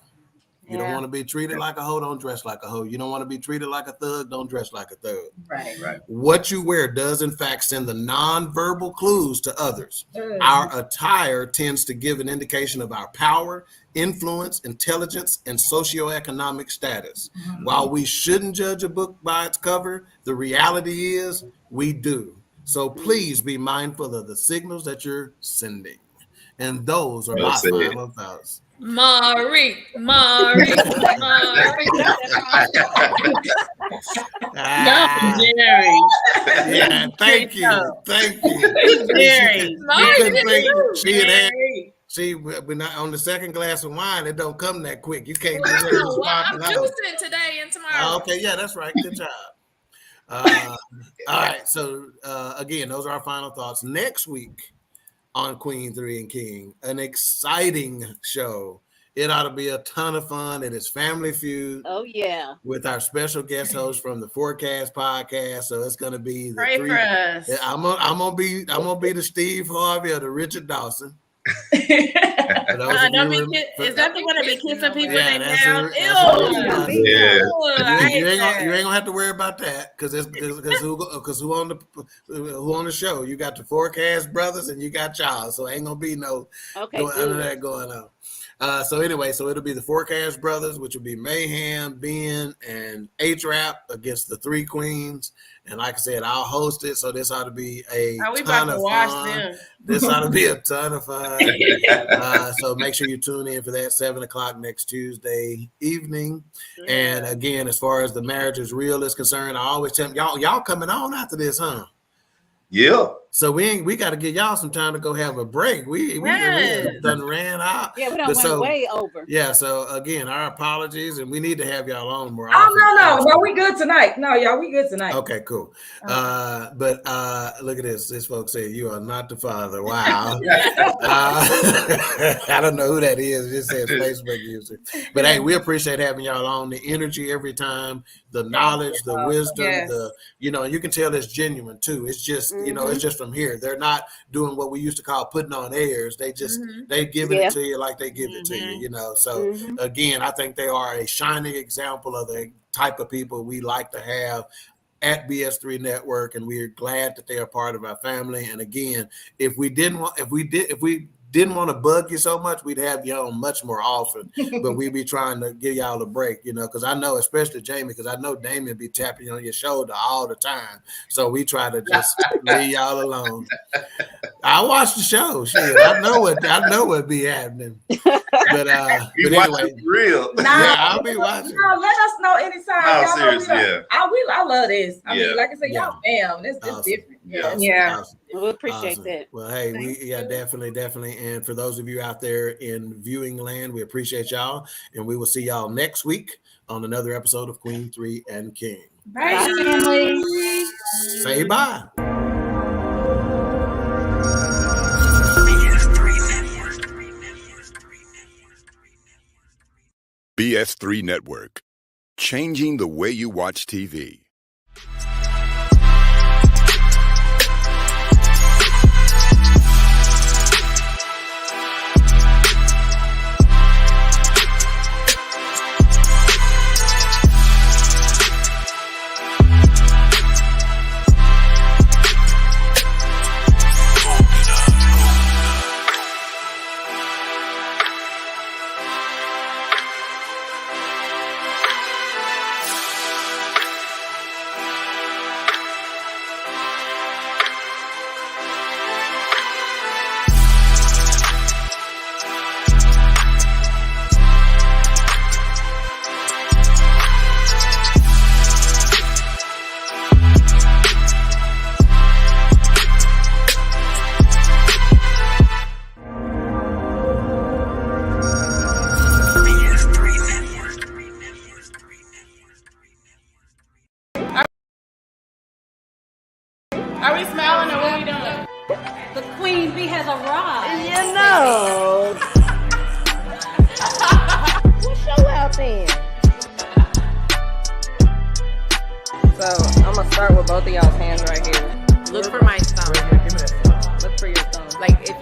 B: You don't want to be treated like a hoe, don't dress like a hoe. You don't want to be treated like a thug, don't dress like a thug. Right. What you wear does, in fact, send the nonverbal clues to others. Our attire tends to give an indication of our power, influence, intelligence, and socioeconomic status. While we shouldn't judge a book by its cover, the reality is we do. So please be mindful of the signals that you're sending. And those are my final thoughts.
H: Mari.
B: Jerry. Yeah, thank you. Jerry. We're not on the second glass of wine. It don't come that quick. You can't do it.
H: I'm juicing today and tomorrow.
B: Okay, yeah, that's right. Good job. All right. So again, those are our final thoughts. Next week on Queen3 King, an exciting show. It ought to be a ton of fun. It is Family Feud.
D: Oh yeah,
B: with our special guest host from the Forecast podcast. So it's going to be the
C: Pray for us.
B: I'm gonna be the Steve Harvey or the Richard Dawson.
C: Is that going to be kissing people in their mouth?
B: You ain't gonna have to worry about that because who on the show? You got the Forecast brothers and you got y'all, so ain't gonna be no none of that going on. So it'll be the Forecast brothers, which will be Mayhem, Ben, and H-Rap against the Three Queens. And like I said, I'll host it, so this ought to be a ton of fun. This ought to be a ton of fun. So make sure you tune in for that 7:00 next Tuesday evening. And again, as far as the Marriage is Real is concerned, I always tell them, y'all coming on after this, huh?
E: Yeah.
B: So we got to give y'all some time to go have a break. We done ran out.
D: Yeah, we done went way over.
B: Yeah. So again, our apologies, and we need to have y'all on more often.
F: No, we good tonight. No, y'all, we good tonight.
B: Okay, cool. But look at this. This folks say you are not the father. Wow. I don't know who that is. It just says Facebook user. But hey, we appreciate having y'all on. The energy every time, the knowledge, the wisdom, you can tell it's genuine too. It's just it's just from here. They're not doing what we used to call putting on airs. They just they giving it to you like they give it to you, So again, I think they are a shining example of the type of people we like to have at BS3 Network, and we're glad that they are part of our family. And again, if we didn't want to bug you so much, we'd have you on much more often. But we'd be trying to give y'all a break, because I know, especially Jamie, because I know Damian be tapping you on your shoulder all the time. So we try to just leave y'all alone. I watch the show. Shit, I know what be happening. But anyway,
E: real.
B: I'll be watching.
F: No, let us know anytime.
E: No, seriously,
F: I love this. I mean, like I said, y'all, it's
B: awesome.
F: different.
B: Awesome.
D: We appreciate that.
B: Well, hey, definitely. And for those of you out there in viewing land, we appreciate y'all. And we will see y'all next week on another episode of Queen3 and King.
C: Bye, family.
B: Say bye.
A: BS3 Network. Changing the way you watch TV.
C: Are we smiling or what are we doing?
I: The Queen Bee has arrived.
J: You know. We'll show out then.
K: So I'm gonna start with both of y'all's hands right here.
H: Look for my thumb.
K: Look for your thumb.
H: Like if